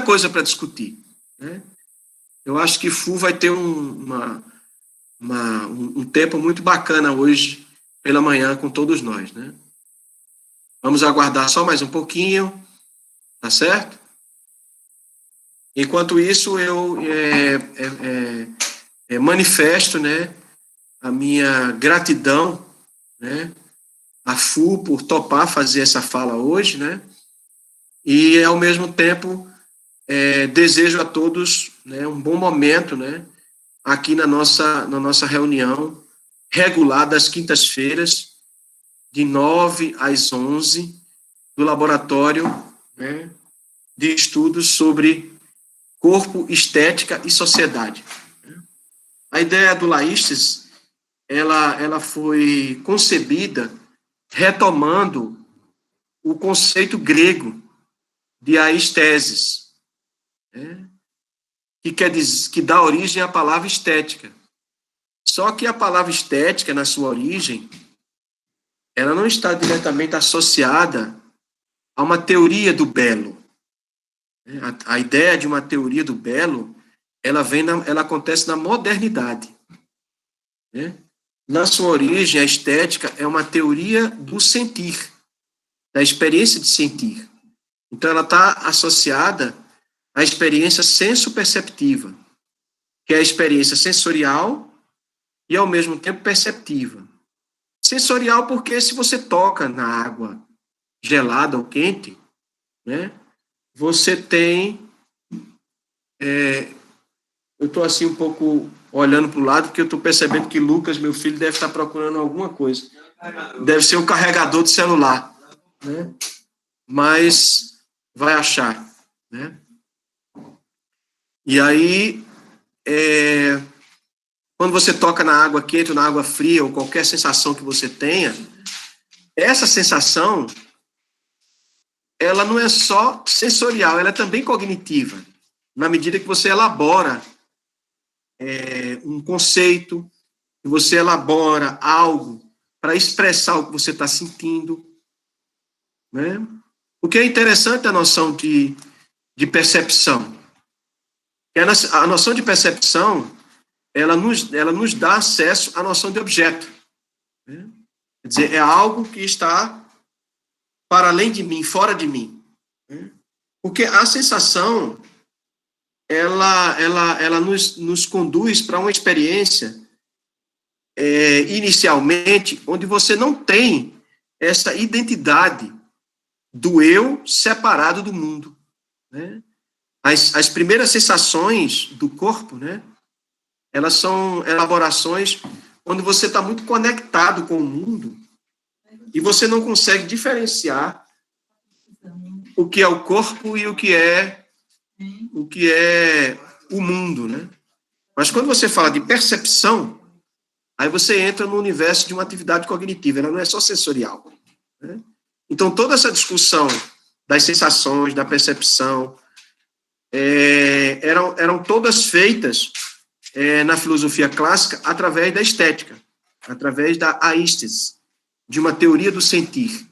coisa para discutir, né? Eu acho que FU vai ter um tempo muito bacana hoje pela manhã com todos nós, né? Vamos aguardar só mais um pouquinho, tá certo? Enquanto isso, eu manifesto, né, a minha gratidão, né, a FU por topar fazer essa fala hoje, né? E, ao mesmo tempo, desejo a todos, né, um bom momento, né, aqui na nossa reunião regular das quintas-feiras, de 9 às 11, do laboratório, né, de estudos sobre corpo, estética e sociedade. A ideia do Laístes, ela foi concebida retomando o conceito grego de aesthesis, né, que quer dizer, que dá origem à palavra estética. Só que a palavra estética, na sua origem, ela não está diretamente associada a uma teoria do belo. A ideia de uma teoria do belo, ela acontece na modernidade, né? Na sua origem, a estética é uma teoria do sentir, da experiência de sentir. Então, ela está associada à experiência senso-perceptiva, que é a experiência sensorial e, ao mesmo tempo, perceptiva. Sensorial porque se você toca na água gelada ou quente, né, você tem... eu estou assim um pouco olhando para o lado, porque eu estou percebendo que Lucas, meu filho, deve estar procurando alguma coisa. Deve ser o carregador de celular, né? Mas vai achar, né? E aí, quando você toca na água quente ou na água fria, ou qualquer sensação que você tenha, essa sensação, ela não é só sensorial, ela é também cognitiva, na medida que você elabora um conceito, que você elabora algo para expressar o que você está sentindo, né? O que é interessante a noção de percepção. A noção de percepção, ela nos dá acesso à noção de objeto, né? Quer dizer, é algo que está para além de mim, fora de mim, né? Porque a sensação, ela nos conduz para uma experiência, inicialmente, onde você não tem essa identidade do eu separado do mundo, né? As primeiras sensações do corpo, né, elas são elaborações onde você está muito conectado com o mundo e você não consegue diferenciar o que é o corpo e o que é o mundo, né? Mas quando você fala de percepção, aí você entra no universo de uma atividade cognitiva, ela não é só sensorial, né? Então, toda essa discussão das sensações, da percepção, eram todas feitas na filosofia clássica através da estética, através da aesthesis, de uma teoria do sentir.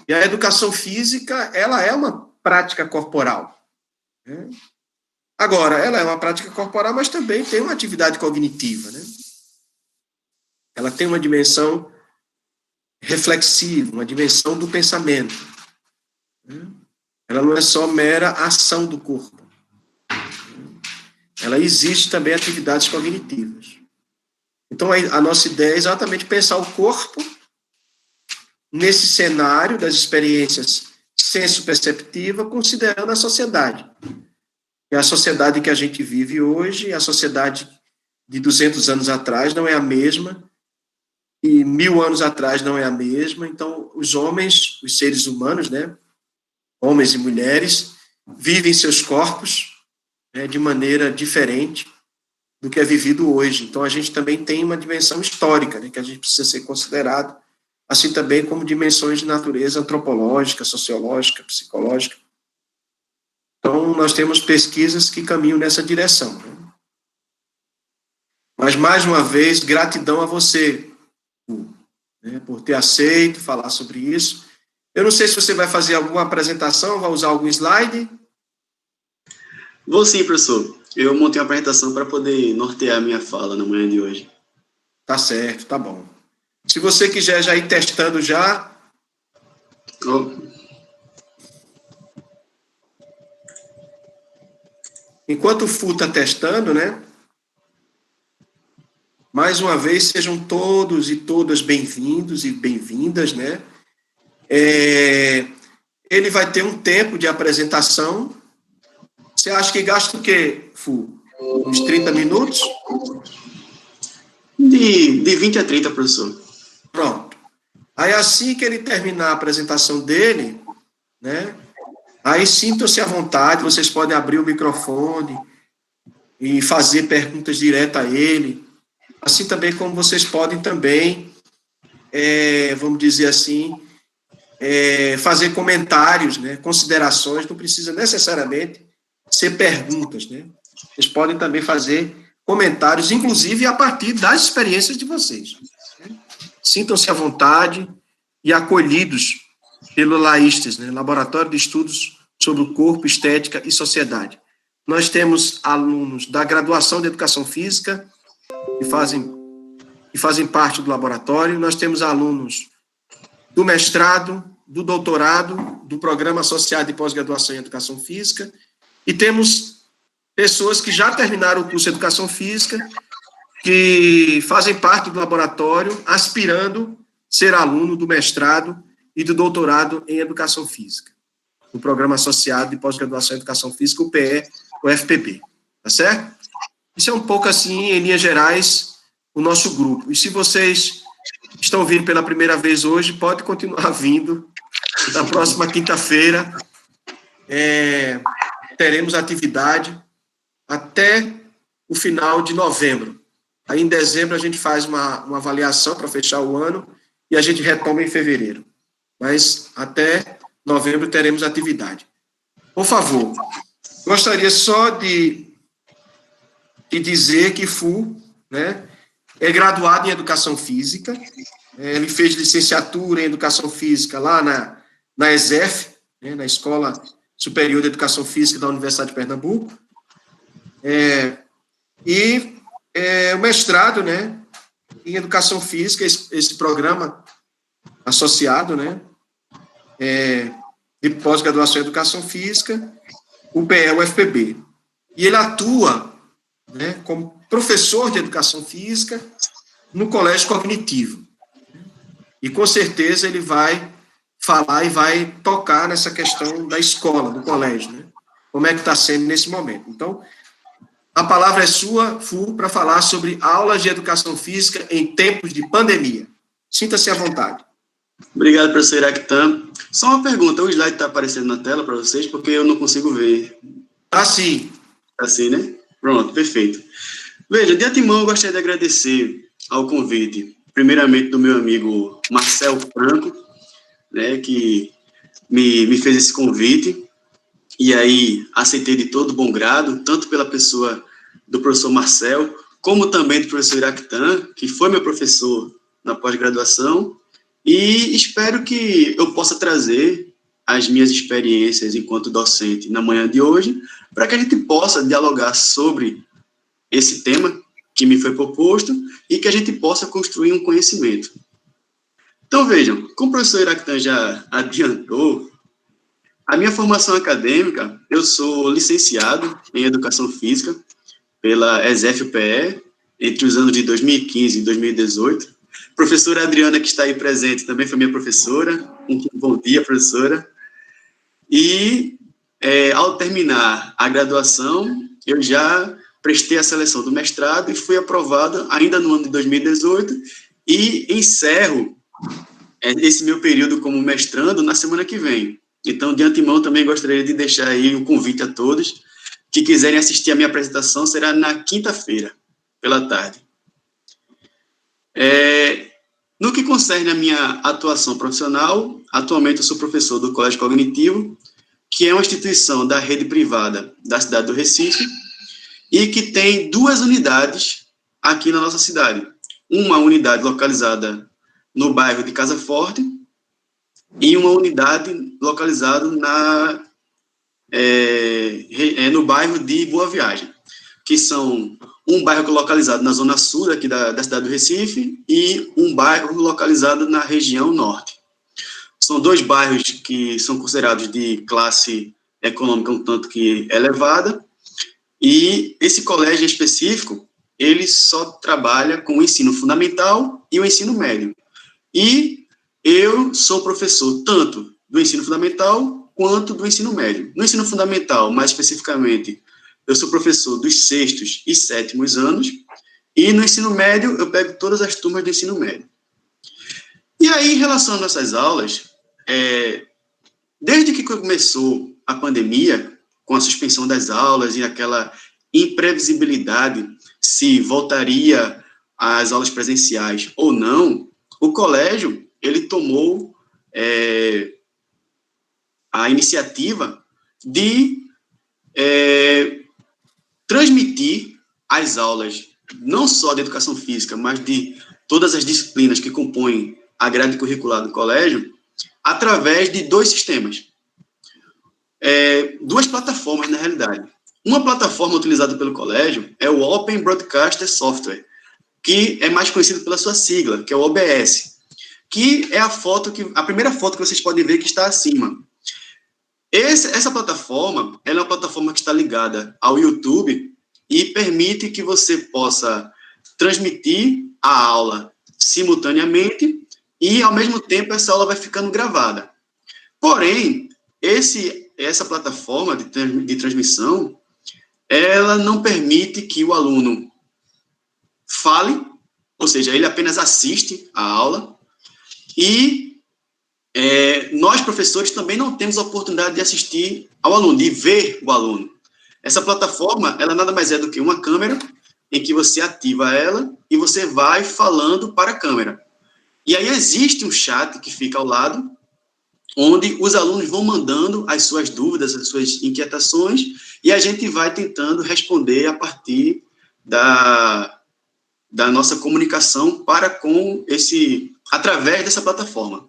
E a educação física, ela é uma prática corporal, né? Agora, ela é uma prática corporal, mas também tem uma atividade cognitiva, né? Ela tem uma dimensão reflexiva, uma dimensão do pensamento, né? Ela não é só mera ação do corpo. Ela existe também atividades cognitivas. Então, a nossa ideia é exatamente pensar o corpo nesse cenário das experiências senso-perceptiva, considerando a sociedade. É a sociedade que a gente vive hoje, a sociedade de 200 anos atrás não é a mesma, e 1000 anos atrás não é a mesma. Então, os homens, os seres humanos, né, homens e mulheres, vivem seus corpos, né, de maneira diferente do que é vivido hoje. Então, a gente também tem uma dimensão histórica, né, que a gente precisa ser considerado, assim também como dimensões de natureza antropológica, sociológica, psicológica. Então, nós temos pesquisas que caminham nessa direção, né? Mas, mais uma vez, gratidão a você, né, por ter aceito falar sobre isso. Eu não sei se você vai fazer alguma apresentação, vai usar algum slide. Vou sim, professor. Eu montei uma apresentação para poder nortear a minha fala na manhã de hoje. Tá certo, tá bom. Se você quiser já ir testando já, Oh, enquanto o FU está testando, né? Mais uma vez, sejam todos e todas bem-vindos e bem-vindas, né? Ele vai ter um tempo de apresentação. Você acha que gasta o quê, Fu? Uns 30 minutos? de 20 a 30, professor. Pronto. Aí, assim que ele terminar a apresentação dele, né? Aí sintam-se à vontade, vocês podem abrir o microfone e fazer perguntas direto a ele. Assim também como vocês podem também, vamos dizer assim, fazer comentários, né? Considerações, não precisa necessariamente ser perguntas, né? Vocês podem também fazer comentários, inclusive a partir das experiências de vocês. Né? Sintam-se à vontade e acolhidos pelo LAISTES, né? Laboratório de Estudos sobre o Corpo, Estética e Sociedade. Nós temos alunos da graduação de Educação Física que fazem parte do laboratório, nós temos alunos do mestrado, do doutorado, do Programa Associado de Pós-Graduação em Educação Física, e temos pessoas que já terminaram o curso de Educação Física, que fazem parte do laboratório, aspirando ser aluno do mestrado e do doutorado em Educação Física, no Programa Associado de Pós-Graduação em Educação Física, o PE, o FPB, tá certo? Isso é um pouco assim, em linhas gerais, o nosso grupo. E se vocês estão vindo pela primeira vez hoje, pode continuar vindo. Na próxima quinta-feira, teremos atividade até o final de novembro. Aí, em dezembro, a gente faz uma avaliação para fechar o ano e a gente retoma em fevereiro. Mas até novembro teremos atividade. Por favor, gostaria só de dizer que FU, né, é graduado em Educação Física. Ele fez licenciatura em Educação Física lá na ESEF, né, na Escola Superior de Educação Física da Universidade de Pernambuco. O mestrado, né, em Educação Física, esse programa associado, né, de pós-graduação em Educação Física, o PE, o FPB. E ele atua, né, como professor de Educação Física no Colégio Cognitivo. E, com certeza, ele vai falar e vai tocar nessa questão da escola, do colégio, né? Como é que está sendo nesse momento. Então, a palavra é sua, Fu, para falar sobre aulas de educação física em tempos de pandemia. Sinta-se à vontade. Obrigado, professor Iraquitan. Só uma pergunta, o slide está aparecendo na tela para vocês, porque eu não consigo ver. Assim. Assim, né? Pronto, perfeito. Veja, de antemão, eu gostaria de agradecer ao convite, primeiramente do meu amigo Marcel Franco, né, que me fez esse convite, e aí aceitei de todo bom grado, tanto pela pessoa do professor Marcel, como também do professor Iraquitan, que foi meu professor na pós-graduação, e espero que eu possa trazer as minhas experiências enquanto docente na manhã de hoje, para que a gente possa dialogar sobre esse tema que me foi proposto e que a gente possa construir um conhecimento. Então, vejam, como o professor Iraquitan já adiantou, a minha formação acadêmica, eu sou licenciado em Educação Física pela ESEF-UPE, entre os anos de 2015 e 2018. A professora Adriana, que está aí presente, também foi minha professora. Bom dia, professora. E, ao terminar a graduação, eu já prestei a seleção do mestrado e fui aprovado ainda no ano de 2018 e encerro esse meu período como mestrando na semana que vem. Então, de antemão, também gostaria de deixar aí um convite a todos que quiserem assistir a minha apresentação, será na quinta-feira, pela tarde. No que concerne a minha atuação profissional, atualmente eu sou professor do Colégio Cognitivo, que é uma instituição da rede privada da cidade do Recife, e que tem 2 unidades aqui na nossa cidade. Uma unidade localizada no bairro de Casa Forte e uma unidade localizada no bairro de Boa Viagem, que são um bairro localizado na zona sul aqui da cidade do Recife e um bairro localizado na região norte. São 2 bairros que são considerados de classe econômica um tanto que elevada, e esse colégio em específico, ele só trabalha com o ensino fundamental e o ensino médio. E eu sou professor tanto do ensino fundamental quanto do ensino médio. No ensino fundamental, mais especificamente, eu sou professor dos 6º e 7º anos, e no ensino médio eu pego todas as turmas do ensino médio. E aí, em relação às nossas aulas, desde que começou a pandemia, com a suspensão das aulas e aquela imprevisibilidade se voltaria às aulas presenciais ou não, o colégio, ele tomou a iniciativa de transmitir as aulas, não só de educação física, mas de todas as disciplinas que compõem a grade curricular do colégio, através de 2 sistemas. 2 plataformas, na realidade. Uma plataforma utilizada pelo colégio é o Open Broadcaster Software, que é mais conhecido pela sua sigla, que é o OBS, que é a primeira foto que vocês podem ver que está acima. Essa plataforma, ela é uma plataforma que está ligada ao YouTube e permite que você possa transmitir a aula simultaneamente e, ao mesmo tempo, essa aula vai ficando gravada. Porém, essa plataforma de transmissão, ela não permite que o aluno fale, ou seja, ele apenas assiste a aula, e nós, professores, também não temos a oportunidade de assistir ao aluno, de ver o aluno. Essa plataforma, ela nada mais é do que uma câmera, em que você ativa ela e você vai falando para a câmera. E aí existe um chat que fica ao lado, onde os alunos vão mandando as suas dúvidas, as suas inquietações, e a gente vai tentando responder a partir da nossa comunicação através dessa plataforma.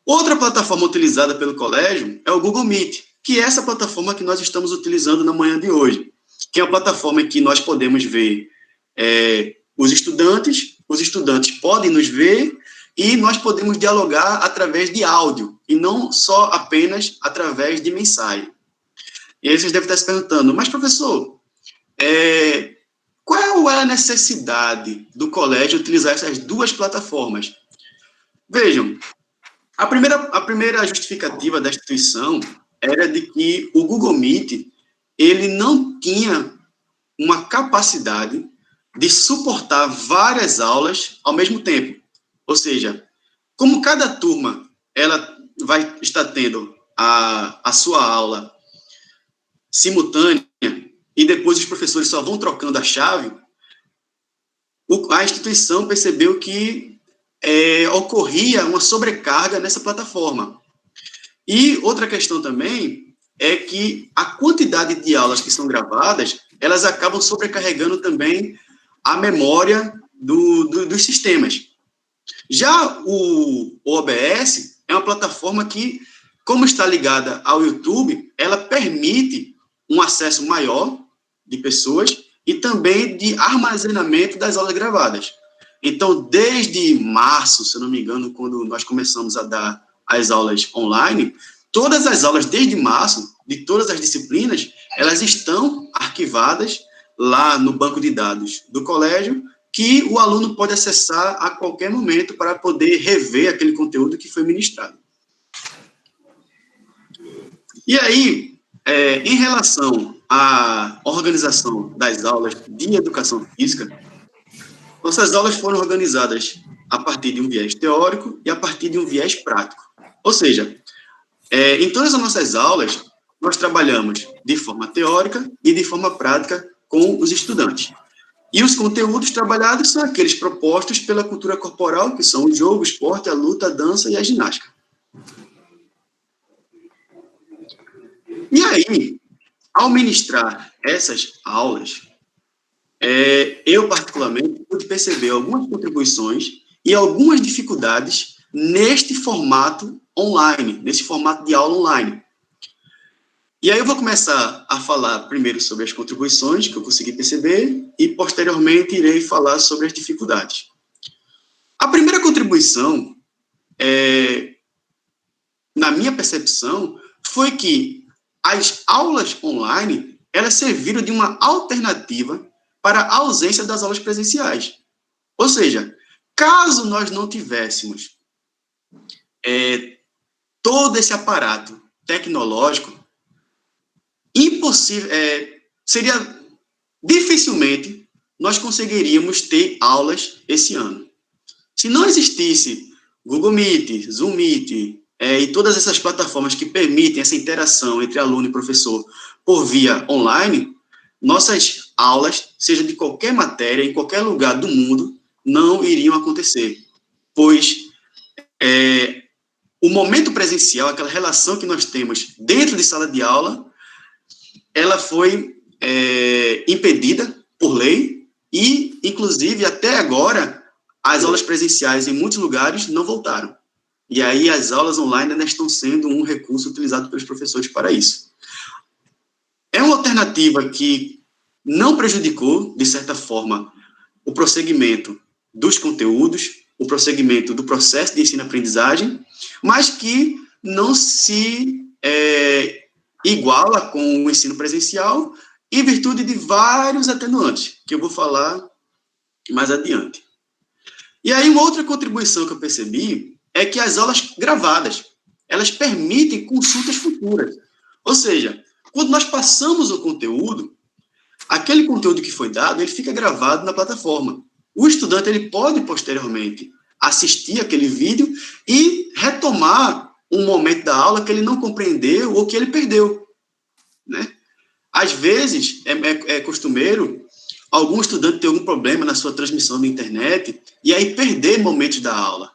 Outra plataforma utilizada pelo colégio é o Google Meet, que é essa plataforma que nós estamos utilizando na manhã de hoje, que é uma plataforma em que nós podemos ver os estudantes podem nos ver, e nós podemos dialogar através de áudio, e não só apenas através de mensagem. E aí vocês devem estar se perguntando, mas, professor, qual é a necessidade do colégio utilizar essas 2 plataformas? Vejam, a primeira justificativa da instituição era de que o Google Meet, ele não tinha uma capacidade de suportar várias aulas ao mesmo tempo. Ou seja, como cada turma ela vai estar tendo a sua aula simultânea e depois os professores só vão trocando a chave, a instituição percebeu que ocorria uma sobrecarga nessa plataforma. E outra questão também é que a quantidade de aulas que são gravadas, elas acabam sobrecarregando também a memória dos sistemas. Já o OBS é uma plataforma que, como está ligada ao YouTube, ela permite um acesso maior de pessoas e também de armazenamento das aulas gravadas. Então, desde março, se eu não me engano, quando nós começamos a dar as aulas online, todas as aulas, desde março, de todas as disciplinas, elas estão arquivadas lá no banco de dados do colégio, que o aluno pode acessar a qualquer momento para poder rever aquele conteúdo que foi ministrado. E aí, em relação à organização das aulas de educação física, nossas aulas foram organizadas a partir de um viés teórico e a partir de um viés prático. Ou seja, em todas as nossas aulas, nós trabalhamos de forma teórica e de forma prática com os estudantes. E os conteúdos trabalhados são aqueles propostos pela cultura corporal, que são o jogo, o esporte, a luta, a dança e a ginástica. E aí, ao ministrar essas aulas, eu, particularmente, pude perceber algumas contribuições e algumas dificuldades neste formato online, nesse formato de aula online. E aí eu vou começar a falar primeiro sobre as contribuições que eu consegui perceber e, posteriormente, irei falar sobre as dificuldades. A primeira contribuição, na minha percepção, foi que as aulas online, elas serviram de uma alternativa para a ausência das aulas presenciais. Ou seja, caso nós não tivéssemos todo esse aparato tecnológico, impossível, seria dificilmente nós conseguiríamos ter aulas esse ano. Se não existisse Google Meet, Zoom Meet, e todas essas plataformas que permitem essa interação entre aluno e professor por via online, nossas aulas, seja de qualquer matéria, em qualquer lugar do mundo, não iriam acontecer, pois o momento presencial, aquela relação que nós temos dentro de sala de aula, ela foi impedida por lei e, inclusive, até agora, as aulas presenciais em muitos lugares não voltaram. E aí as aulas online ainda estão sendo um recurso utilizado pelos professores para isso. É uma alternativa que não prejudicou, de certa forma, o prosseguimento dos conteúdos, o prosseguimento do processo de ensino-aprendizagem, mas que não se iguala com o ensino presencial em virtude de vários atenuantes, que eu vou falar mais adiante. E aí, uma outra contribuição que eu percebi é que as aulas gravadas, elas permitem consultas futuras. Ou seja, quando nós passamos o conteúdo, aquele conteúdo que foi dado, ele fica gravado na plataforma. O estudante, ele pode, posteriormente, assistir aquele vídeo e retomar um momento da aula que ele não compreendeu ou que ele perdeu, né? Às vezes, é costumeiro algum estudante ter algum problema na sua transmissão da internet e aí perder momentos da aula.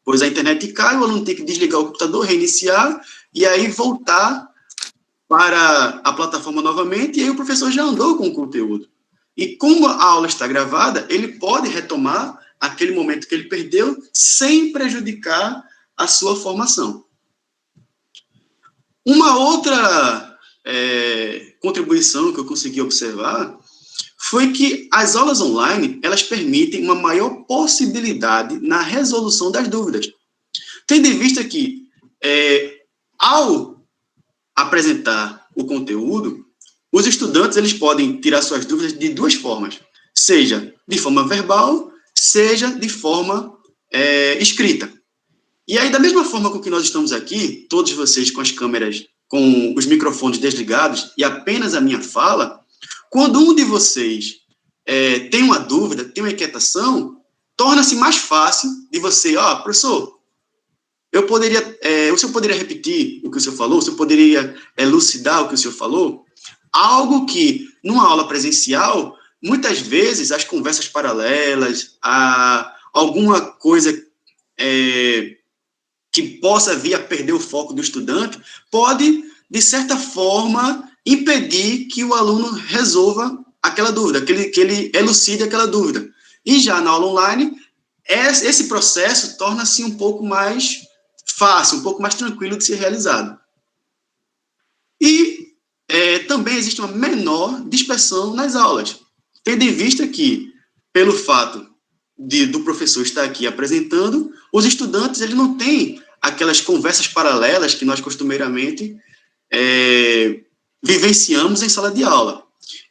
Pois a internet cai, o aluno tem que desligar o computador, reiniciar e aí voltar para a plataforma novamente e aí o professor já andou com o conteúdo. E como a aula está gravada, ele pode retomar aquele momento que ele perdeu sem prejudicar a sua formação. Uma outra contribuição que eu consegui observar foi que as aulas online, elas permitem uma maior possibilidade na resolução das dúvidas. Tendo em vista que, ao apresentar o conteúdo, os estudantes eles podem tirar suas dúvidas de duas formas, seja de forma verbal, seja de forma escrita. E aí, da mesma forma com que nós estamos aqui, todos vocês com as câmeras, com os microfones desligados e apenas a minha fala, quando um de vocês tem uma dúvida, tem uma inquietação, torna-se mais fácil de você, professor, o senhor poderia repetir o que o senhor falou? O senhor poderia elucidar o que o senhor falou? Algo que, numa aula presencial, muitas vezes as conversas paralelas, alguma coisa que possa vir a perder o foco do estudante, pode, de certa forma, impedir que o aluno resolva aquela dúvida, que ele elucide aquela dúvida. E já na aula online, esse processo torna-se um pouco mais fácil, um pouco mais tranquilo de ser realizado. E também existe uma menor dispersão nas aulas, tendo em vista que, pelo fato do professor estar aqui apresentando, os estudantes eles não têm aquelas conversas paralelas que nós costumeiramente vivenciamos em sala de aula.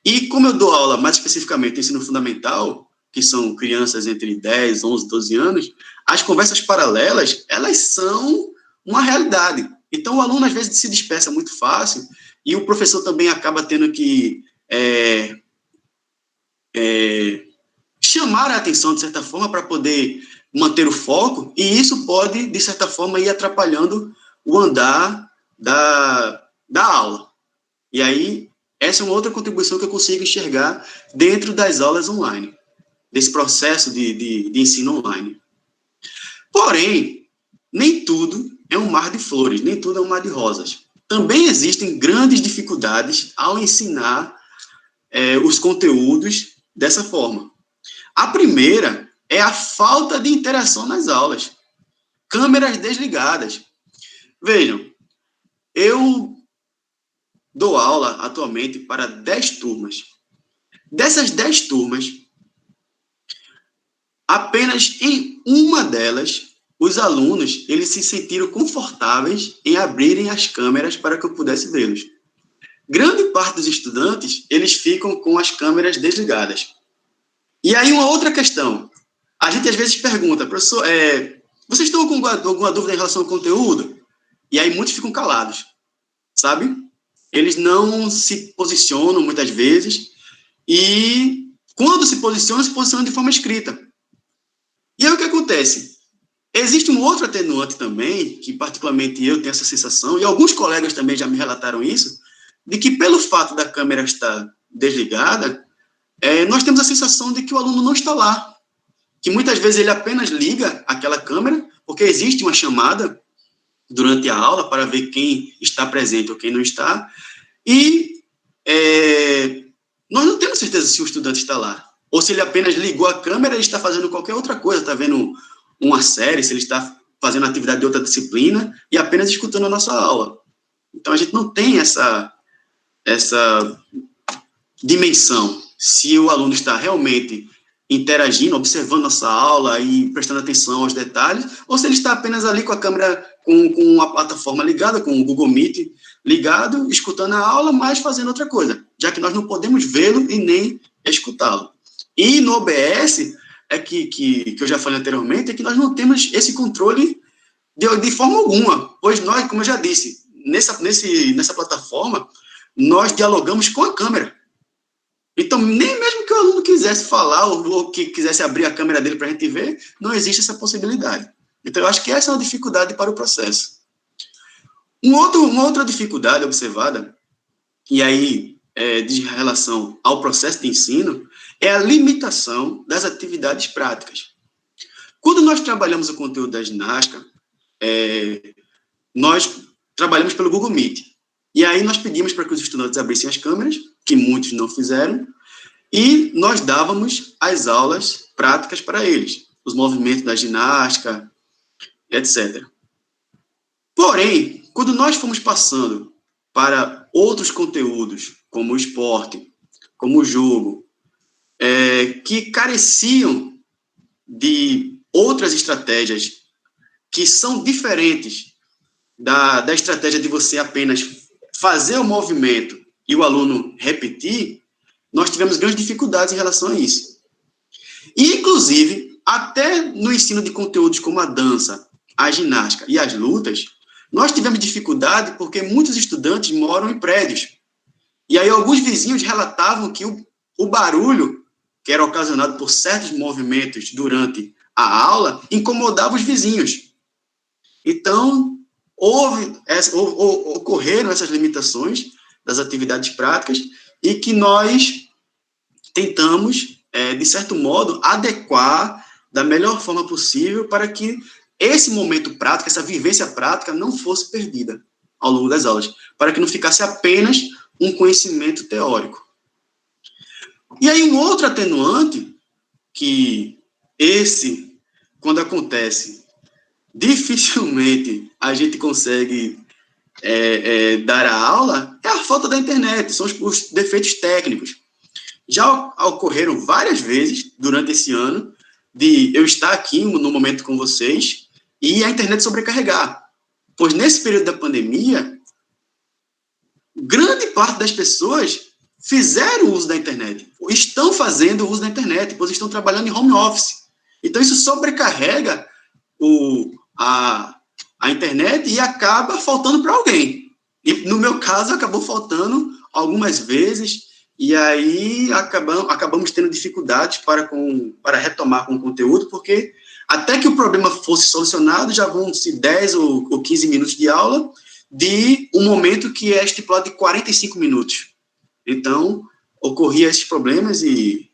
E como eu dou aula mais especificamente no ensino fundamental, que são crianças entre 10, 11, 12 anos, as conversas paralelas, elas são uma realidade. Então, o aluno, às vezes, se dispersa muito fácil e o professor também acaba tendo que chamar a atenção, de certa forma, para poder manter o foco, e isso pode, de certa forma, ir atrapalhando o andar da aula. E aí, essa é uma outra contribuição que eu consigo enxergar dentro das aulas online, desse processo de ensino online. Porém, nem tudo é um mar de flores, nem tudo é um mar de rosas. Também existem grandes dificuldades ao ensinar os conteúdos dessa forma. A primeira é a falta de interação nas aulas. Câmeras desligadas. Vejam, eu dou aula atualmente para 10 turmas. Dessas 10 turmas, apenas em uma delas, os alunos eles se sentiram confortáveis em abrirem as câmeras para que eu pudesse vê-los. Grande parte dos estudantes, eles ficam com as câmeras desligadas. E aí uma outra questão. A gente às vezes pergunta, professor, vocês estão com alguma dúvida em relação ao conteúdo? E aí muitos ficam calados, sabe? Eles não se posicionam muitas vezes e quando se posicionam de forma escrita. E aí o que acontece? Existe um outro atenuante também, que particularmente eu tenho essa sensação, e alguns colegas também já me relataram isso, de que pelo fato da câmera estar desligada, nós temos a sensação de que o aluno não está lá, que muitas vezes ele apenas liga aquela câmera, porque existe uma chamada durante a aula para ver quem está presente ou quem não está, e nós não temos certeza se o estudante está lá, ou se ele apenas ligou a câmera e está fazendo qualquer outra coisa, está vendo uma série, se ele está fazendo atividade de outra disciplina e apenas escutando a nossa aula. Então, a gente não tem essa dimensão, se o aluno está realmente interagindo, observando nossa aula e prestando atenção aos detalhes, ou se ele está apenas ali com a câmera, com a plataforma ligada, com o Google Meet ligado, escutando a aula, mas fazendo outra coisa, já que nós não podemos vê-lo e nem escutá-lo. E no OBS, que eu já falei anteriormente, é que nós não temos esse controle de forma alguma, pois nós, como eu já disse, nessa plataforma, nós dialogamos com a câmera. Então, nem mesmo que o aluno quisesse falar ou que quisesse abrir a câmera dele para a gente ver, não existe essa possibilidade. Então, eu acho que essa é uma dificuldade para o processo. Uma outra dificuldade observada, e aí de relação ao processo de ensino, é a limitação das atividades práticas. Quando nós trabalhamos o conteúdo da ginástica, nós trabalhamos pelo Google Meet. E aí nós pedimos para que os estudantes abrissem as câmeras, que muitos não fizeram, e nós dávamos as aulas práticas para eles, os movimentos da ginástica, etc. Porém, quando nós fomos passando para outros conteúdos, como o esporte, como o jogo, que careciam de outras estratégias que são diferentes da estratégia de você apenas fazer o movimento e o aluno repetir, nós tivemos grandes dificuldades em relação a isso. E, inclusive, até no ensino de conteúdos como a dança, a ginástica e as lutas, nós tivemos dificuldade porque muitos estudantes moram em prédios. E aí alguns vizinhos relatavam que o barulho que era ocasionado por certos movimentos durante a aula incomodava os vizinhos. Então, ocorreram essas limitações das atividades práticas e que nós tentamos, de certo modo, adequar da melhor forma possível para que esse momento prático, essa vivência prática não fosse perdida ao longo das aulas, para que não ficasse apenas um conhecimento teórico. E aí um outro atenuante, que quando acontece, dificilmente a gente consegue dar a aula, é a falta da internet, são os defeitos técnicos. Já ocorreram várias vezes durante esse ano de eu estar aqui no momento com vocês e a internet sobrecarregar. Pois nesse período da pandemia, grande parte das pessoas fizeram uso da internet, estão fazendo uso da internet, pois estão trabalhando em home office. Então, isso sobrecarrega a internet e acaba faltando para alguém. E, no meu caso, acabou faltando algumas vezes, e aí acabamos tendo dificuldades para retomar com o conteúdo, porque até que o problema fosse solucionado, já vão-se 10 ou 15 minutos de aula, de um momento que é estipulado de 45 minutos. Então, ocorriam esses problemas e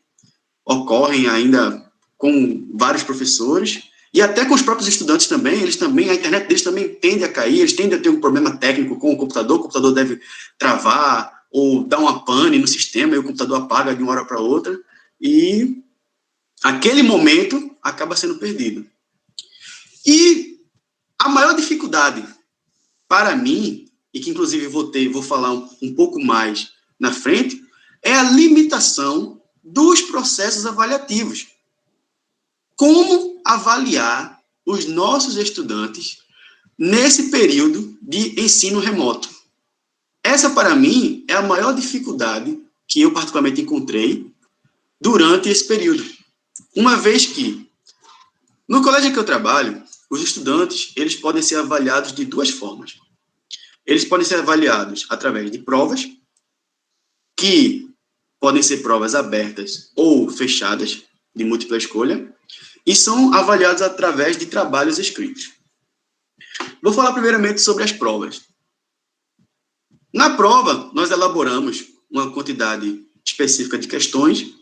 ocorrem ainda com vários professores e até com os próprios estudantes também. A internet deles também tende a cair, eles tendem a ter um problema técnico com o computador deve travar ou dar uma pane no sistema e o computador apaga de uma hora para outra e aquele momento acaba sendo perdido. E a maior dificuldade para mim e que inclusive vou falar um pouco mais na frente, é a limitação dos processos avaliativos. Como avaliar os nossos estudantes nesse período de ensino remoto? Essa, para mim, é a maior dificuldade que eu particularmente encontrei durante esse período. Uma vez que, no colégio que eu trabalho, os estudantes, eles podem ser avaliados de duas formas. Eles podem ser avaliados através de provas, que podem ser provas abertas ou fechadas, de múltipla escolha, e são avaliados através de trabalhos escritos. Vou falar primeiramente sobre as provas. Na prova, nós elaboramos uma quantidade específica de questões,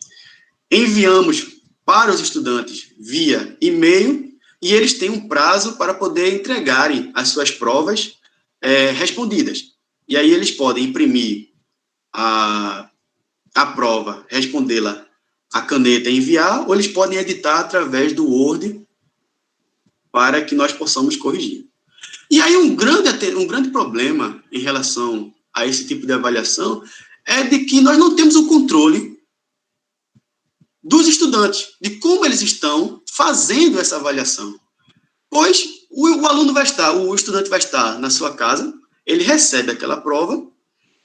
enviamos para os estudantes via e-mail, e eles têm um prazo para poder entregarem as suas provas respondidas. E aí eles podem imprimir a prova, respondê-la a caneta e enviar, ou eles podem editar através do Word para que nós possamos corrigir. E aí um grande problema em relação a esse tipo de avaliação é de que nós não temos o controle dos estudantes, de como eles estão fazendo essa avaliação. Pois o estudante vai estar na sua casa, ele recebe aquela prova,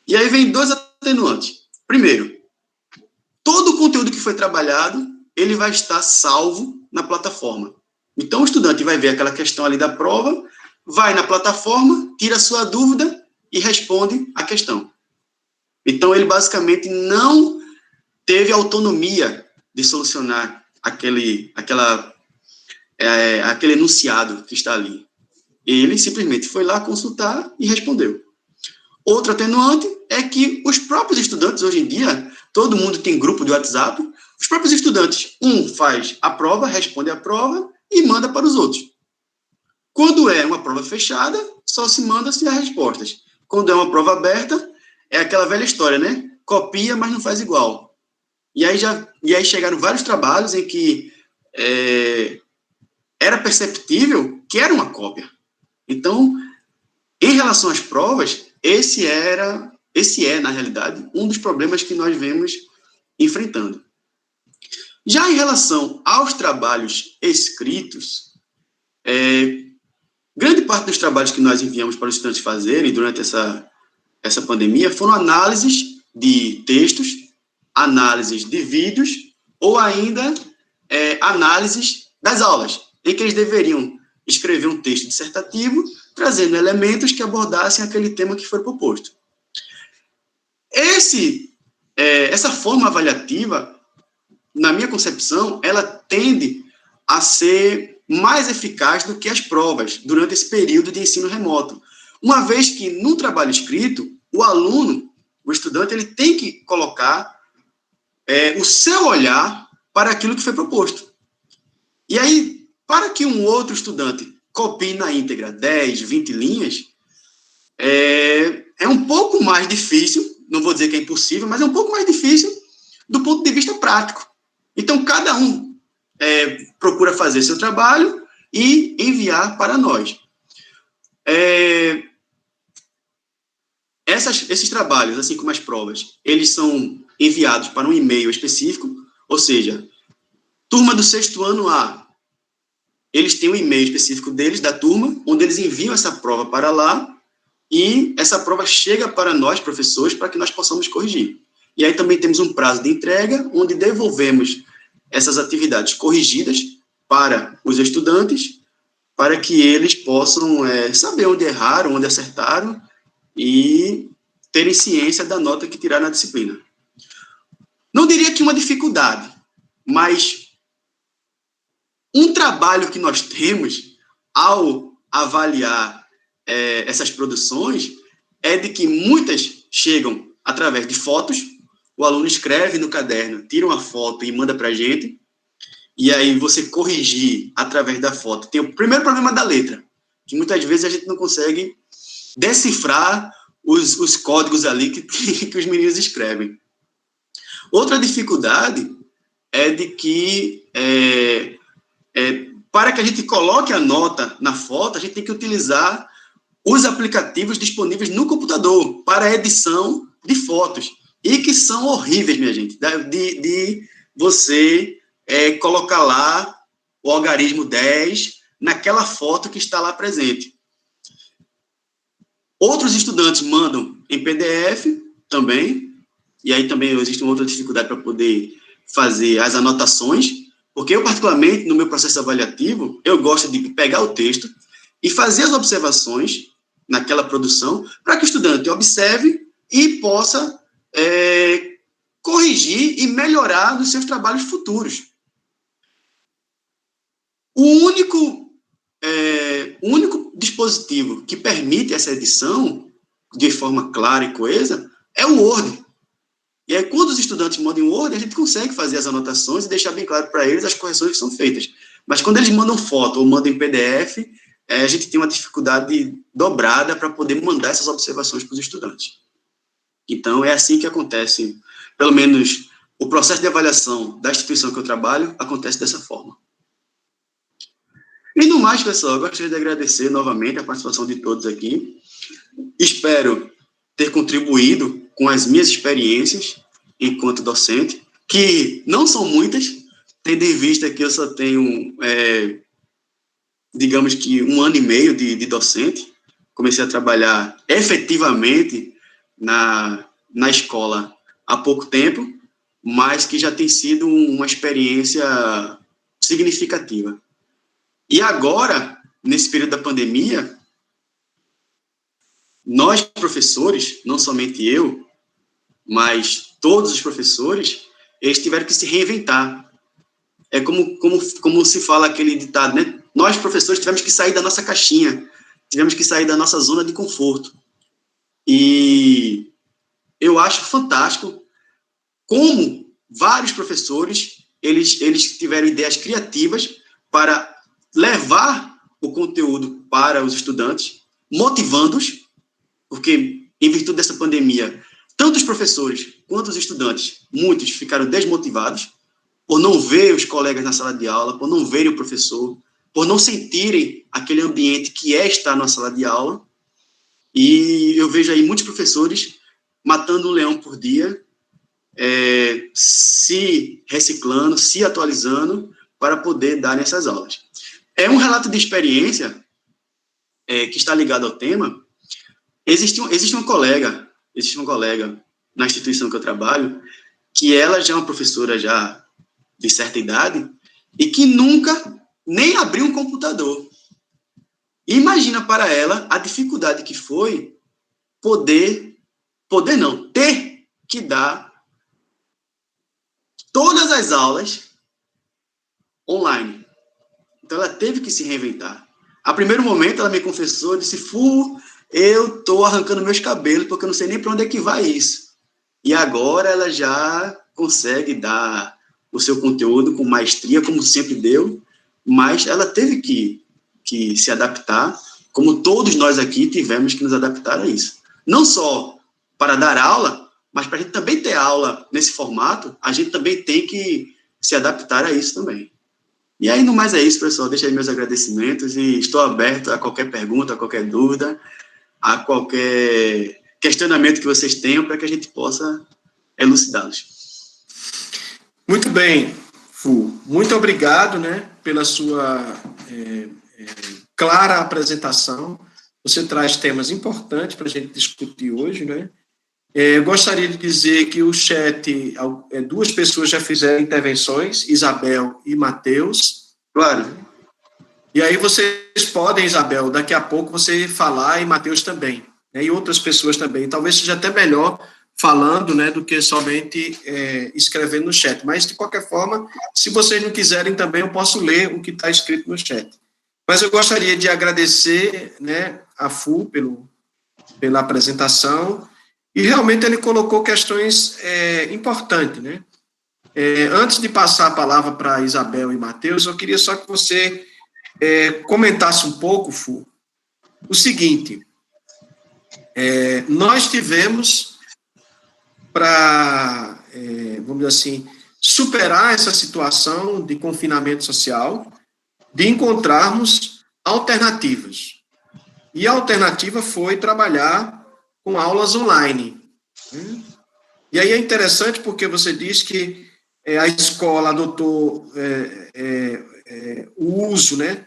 e aí vem dois atenuantes. Primeiro, todo o conteúdo que foi trabalhado, ele vai estar salvo na plataforma. Então, o estudante vai ver aquela questão ali da prova, vai na plataforma, tira a sua dúvida e responde a questão. Então, ele basicamente não teve autonomia de solucionar aquele enunciado que está ali. Ele simplesmente foi lá consultar e respondeu. Outro atenuante é que os próprios estudantes, hoje em dia, todo mundo tem grupo de WhatsApp, os próprios estudantes, um faz a prova, responde a prova e manda para os outros. Quando é uma prova fechada, só se manda-se as respostas. Quando é uma prova aberta, é aquela velha história, né? Copia, mas não faz igual. E aí chegaram vários trabalhos em que era perceptível que era uma cópia. Então, em relação às provas, esse é, na realidade, um dos problemas que nós vemos enfrentando. Já em relação aos trabalhos escritos, grande parte dos trabalhos que nós enviamos para os estudantes fazerem durante essa pandemia foram análises de textos, análises de vídeos ou ainda análises das aulas, em que eles deveriam escrever um texto dissertativo, trazendo elementos que abordassem aquele tema que foi proposto. Essa forma avaliativa, na minha concepção, ela tende a ser mais eficaz do que as provas durante esse período de ensino remoto. Uma vez que, no trabalho escrito, o aluno, o estudante, ele tem que colocar o seu olhar para aquilo que foi proposto. E aí, para que um outro estudante copie na íntegra 10, 20 linhas, é um pouco mais difícil, não vou dizer que é impossível, mas é um pouco mais difícil do ponto de vista prático. Então, cada um procura fazer seu trabalho e enviar para nós. Esses trabalhos, assim como as provas, eles são enviados para um e-mail específico, ou seja, turma do 6º ano A, eles têm um e-mail específico deles, da turma, onde eles enviam essa prova para lá, e essa prova chega para nós, professores, para que nós possamos corrigir. E aí também temos um prazo de entrega, onde devolvemos essas atividades corrigidas para os estudantes, para que eles possam saber onde erraram, onde acertaram, e terem ciência da nota que tiraram na disciplina. Não diria que uma dificuldade, mas um trabalho que nós temos ao avaliar essas produções é de que muitas chegam através de fotos, o aluno escreve no caderno, tira uma foto e manda para a gente, e aí você corrigir através da foto. Tem o primeiro problema da letra, que muitas vezes a gente não consegue decifrar os códigos ali que os meninos escrevem. Outra dificuldade é de que para que a gente coloque a nota na foto, a gente tem que utilizar os aplicativos disponíveis no computador para edição de fotos, e que são horríveis, minha gente, de você colocar lá o algarismo 10 naquela foto que está lá presente. Outros estudantes mandam em PDF também, e aí também existe uma outra dificuldade para poder fazer as anotações, porque eu, particularmente, no meu processo avaliativo, eu gosto de pegar o texto e fazer as observações naquela produção, para que o estudante observe e possa corrigir e melhorar nos seus trabalhos futuros. O único dispositivo que permite essa edição de forma clara e coesa é o Word. E aí, quando os estudantes mandam em Word, a gente consegue fazer as anotações e deixar bem claro para eles as correções que são feitas. Mas quando eles mandam foto ou mandam em PDF, a gente tem uma dificuldade dobrada para poder mandar essas observações para os estudantes. Então, é assim que acontece, pelo menos o processo de avaliação da instituição que eu trabalho acontece dessa forma. E no mais, pessoal, eu gostaria de agradecer novamente a participação de todos aqui. Espero ter contribuído com as minhas experiências enquanto docente, que não são muitas, tendo em vista que eu só tenho, digamos que, 1 ano e meio de docente. Comecei a trabalhar efetivamente na escola há pouco tempo, mas que já tem sido uma experiência significativa. E agora, nesse período da pandemia, nós, professores, não somente eu, mas todos os professores, eles tiveram que se reinventar. É como se fala aquele ditado, né? Nós, professores, tivemos que sair da nossa caixinha, tivemos que sair da nossa zona de conforto. E eu acho fantástico como vários professores, eles tiveram ideias criativas para levar o conteúdo para os estudantes, motivando-os, porque, em virtude dessa pandemia, tanto os professores quanto os estudantes, muitos ficaram desmotivados por não ver os colegas na sala de aula, por não verem o professor, por não sentirem aquele ambiente que estar na sala de aula. E eu vejo aí muitos professores matando um leão por dia, se reciclando, se atualizando para poder dar nessas aulas. É um relato de experiência que está ligado ao tema. Existe uma colega na instituição que eu trabalho, que ela já é uma professora já de certa idade e que nunca nem abriu um computador. Imagina para ela a dificuldade que foi ter que dar todas as aulas online. Então, ela teve que se reinventar. A primeiro momento, ela me confessou, disse, eu estou arrancando meus cabelos, porque eu não sei nem para onde é que vai isso. E agora ela já consegue dar o seu conteúdo com maestria, como sempre deu, mas ela teve que se adaptar, como todos nós aqui tivemos que nos adaptar a isso. Não só para dar aula, mas para a gente também ter aula nesse formato, a gente também tem que se adaptar a isso também. E aí, no mais é isso, pessoal. Deixa aí meus agradecimentos e estou aberto a qualquer pergunta, a qualquer dúvida, a qualquer questionamento que vocês tenham para que a gente possa elucidá-los. Muito bem, Fu. Muito obrigado, né, pela sua clara apresentação. Você traz temas importantes para a gente discutir hoje, né? Eu gostaria de dizer que o chat, 2 pessoas já fizeram intervenções, Isabel e Matheus. Claro. E aí vocês podem, Isabel, daqui a pouco você falar, e Matheus também, né, e outras pessoas também. Talvez seja até melhor falando, né, do que somente escrevendo no chat. Mas, de qualquer forma, se vocês não quiserem também, eu posso ler o que está escrito no chat. Mas eu gostaria de agradecer, né, a Fu pela apresentação. E realmente ele colocou questões importantes, né? Antes de passar a palavra para Isabel e Matheus, eu queria só que você comentasse um pouco, Fu, o seguinte: nós tivemos para, vamos dizer assim, superar essa situação de confinamento social, de encontrarmos alternativas. E a alternativa foi trabalhar com aulas online. Né? E aí é interessante porque você diz que a escola adotou o uso, né,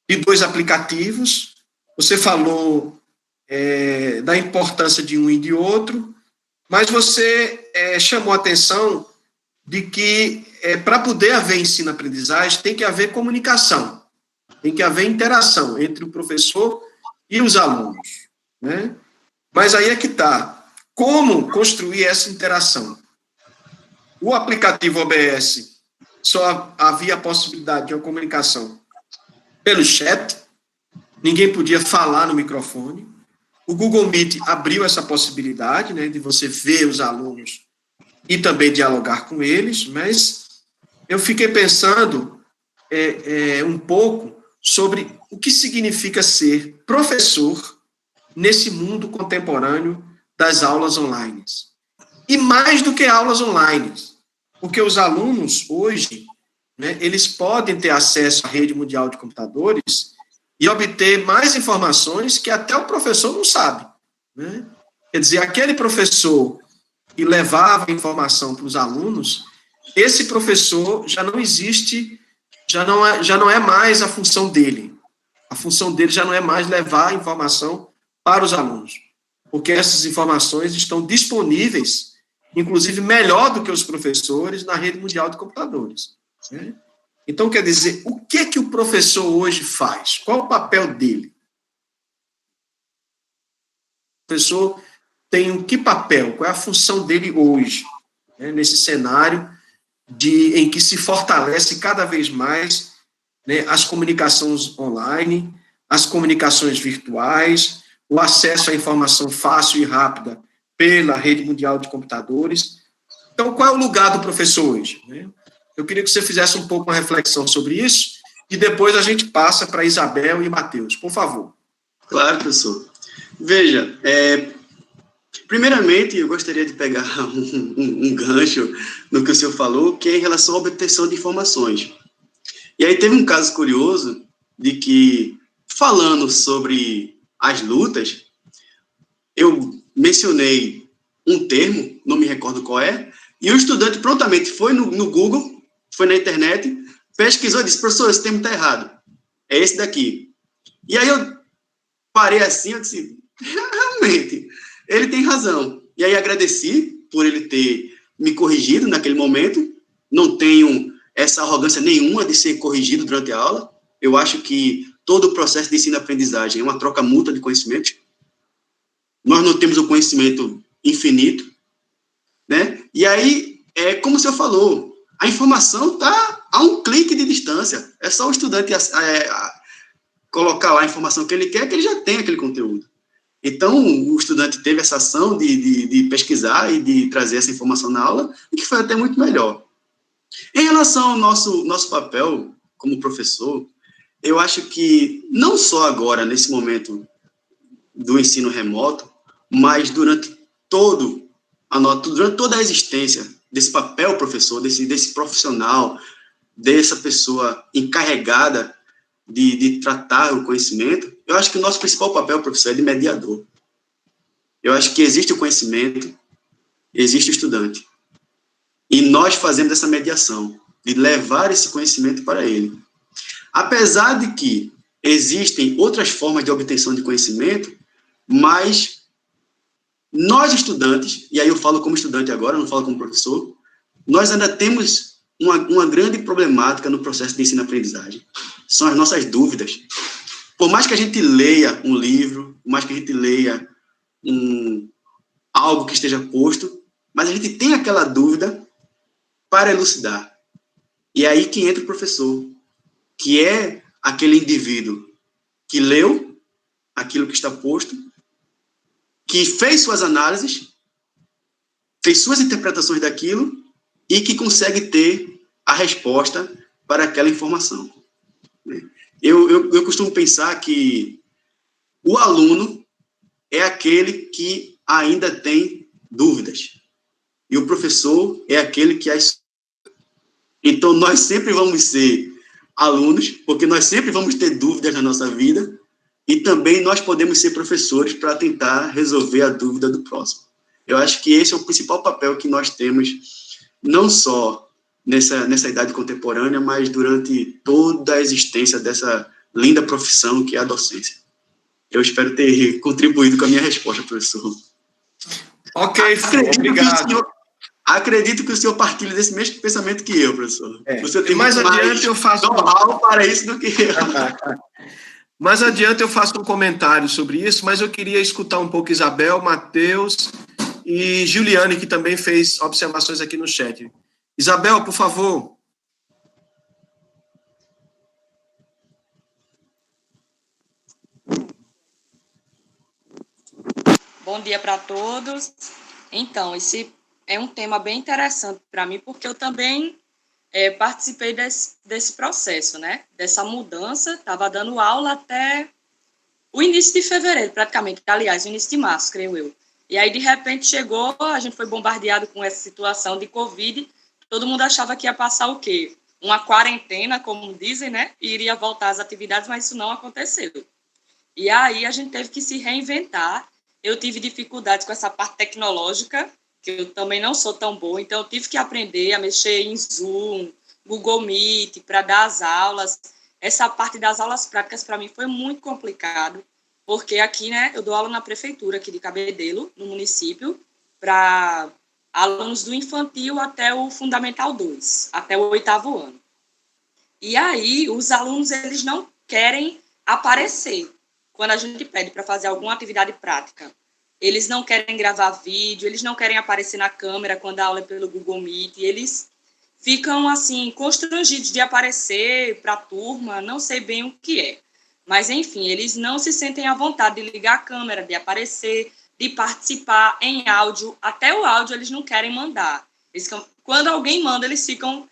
de 2 aplicativos. Você falou da importância de um e de outro, mas você chamou a atenção de que para poder haver ensino-aprendizagem tem que haver comunicação, tem que haver interação entre o professor e os alunos, né? Mas aí é que está. Como construir essa interação? O aplicativo OBS só havia a possibilidade de uma comunicação pelo chat, ninguém podia falar no microfone. O Google Meet abriu essa possibilidade, né, de você ver os alunos e também dialogar com eles, mas eu fiquei pensando um pouco sobre o que significa ser professor nesse mundo contemporâneo das aulas online. E mais do que aulas online, porque os alunos hoje, né, eles podem ter acesso à rede mundial de computadores e obter mais informações que até o professor não sabe. Né? Quer dizer, aquele professor que levava informação para os alunos, esse professor já não existe, já não é mais a função dele. A função dele já não é mais levar a informação para os alunos, porque essas informações estão disponíveis, inclusive melhor do que os professores, na rede mundial de computadores. Né? Então, quer dizer, o que o professor hoje faz? Qual o papel dele? O professor tem que papel? Qual é a função dele hoje, né, nesse cenário em que se fortalece cada vez mais, né, as comunicações online, as comunicações virtuais, o acesso à informação fácil e rápida pela rede mundial de computadores. Então, qual é o lugar do professor hoje? Né? Eu queria que você fizesse um pouco uma reflexão sobre isso e depois a gente passa para Isabel e Matheus. Por favor. Claro, professor. Veja, primeiramente, eu gostaria de pegar um gancho no que o senhor falou, que é em relação à obtenção de informações. E aí teve um caso curioso de que, falando sobre as lutas, eu mencionei um termo, não me recordo qual é, e o estudante prontamente foi no Google, foi na internet, pesquisou e disse, professor, esse termo está errado. É esse daqui. E aí eu parei assim, eu disse, realmente, ele tem razão. E aí agradeci por ele ter me corrigido naquele momento. Não tenho essa arrogância nenhuma de ser corrigido durante a aula. Eu acho que todo o processo de ensino-aprendizagem é uma troca mútua de conhecimentos. Nós não temos o conhecimento infinito, né? E aí, como o senhor falou, a informação está a um clique de distância. É só o estudante colocar lá a informação que ele quer, que ele já tem aquele conteúdo. Então, o estudante teve essa ação de pesquisar e de trazer essa informação na aula, e que foi até muito melhor. Em relação ao nosso papel como professor, eu acho que não só agora, nesse momento do ensino remoto, mas durante toda a existência desse papel professor, desse profissional, dessa pessoa encarregada de tratar o conhecimento, eu acho que o nosso principal papel, professor, é de mediador. Eu acho que existe o conhecimento, existe o estudante. E nós fazemos essa mediação, de levar esse conhecimento para ele. Apesar de que existem outras formas de obtenção de conhecimento, mas nós estudantes, e aí eu falo como estudante agora, não falo como professor, nós ainda temos uma grande problemática no processo de ensino-aprendizagem. São as nossas dúvidas. Por mais que a gente leia um livro, por mais que a gente leia algo que esteja posto, mas a gente tem aquela dúvida para elucidar. E é aí que entra o professor, que é aquele indivíduo que leu aquilo que está posto, que fez suas análises, fez suas interpretações daquilo e que consegue ter a resposta para aquela informação. Eu costumo pensar que o aluno é aquele que ainda tem dúvidas e o professor é aquele que as... Então, nós sempre vamos ser alunos, porque nós sempre vamos ter dúvidas na nossa vida, e também nós podemos ser professores para tentar resolver a dúvida do próximo. Eu acho que esse é o principal papel que nós temos, não só nessa idade contemporânea, mas durante toda a existência dessa linda profissão que é a docência. Eu espero ter contribuído com a minha resposta, professor. Ok, obrigado. Acredito que o senhor partilha desse mesmo pensamento que eu, professor. Você tem mais adiante eu faço know-how para isso do que eu. Mais adiante eu faço um comentário sobre isso, mas eu queria escutar um pouco Isabel, Matheus e Juliane, que também fez observações aqui no chat. Isabel, por favor. Bom dia para todos. Então, esse é um tema bem interessante para mim, porque eu também participei desse processo, né? Dessa mudança. Estava dando aula até o início de fevereiro, praticamente. Aliás, o início de março, creio eu. E aí, de repente, chegou, a gente foi bombardeado com essa situação de Covid. Todo mundo achava que ia passar o quê? Uma quarentena, como dizem, né? E iria voltar às atividades, mas isso não aconteceu. E aí, a gente teve que se reinventar. Eu tive dificuldades com essa parte tecnológica, que eu também não sou tão boa, então eu tive que aprender a mexer em Zoom, Google Meet, para dar as aulas. Essa parte das aulas práticas, para mim, foi muito complicado, porque aqui, né, eu dou aula na prefeitura aqui de Cabedelo, no município, para alunos do infantil até o Fundamental 2, até o 8º ano. E aí, os alunos, eles não querem aparecer quando a gente pede para fazer alguma atividade prática. Eles não querem gravar vídeo, eles não querem aparecer na câmera quando a aula é pelo Google Meet, eles ficam, assim, constrangidos de aparecer para a turma, não sei bem o que é. Mas, enfim, eles não se sentem à vontade de ligar a câmera, de aparecer, de participar em áudio. Até o áudio eles não querem mandar. Quando alguém manda, eles ficam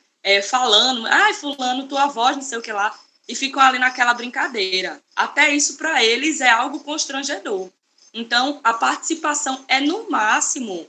falando, ai, fulano, tua voz, não sei o que lá, e ficam ali naquela brincadeira. Até isso, para eles, é algo constrangedor. Então, a participação é, no máximo,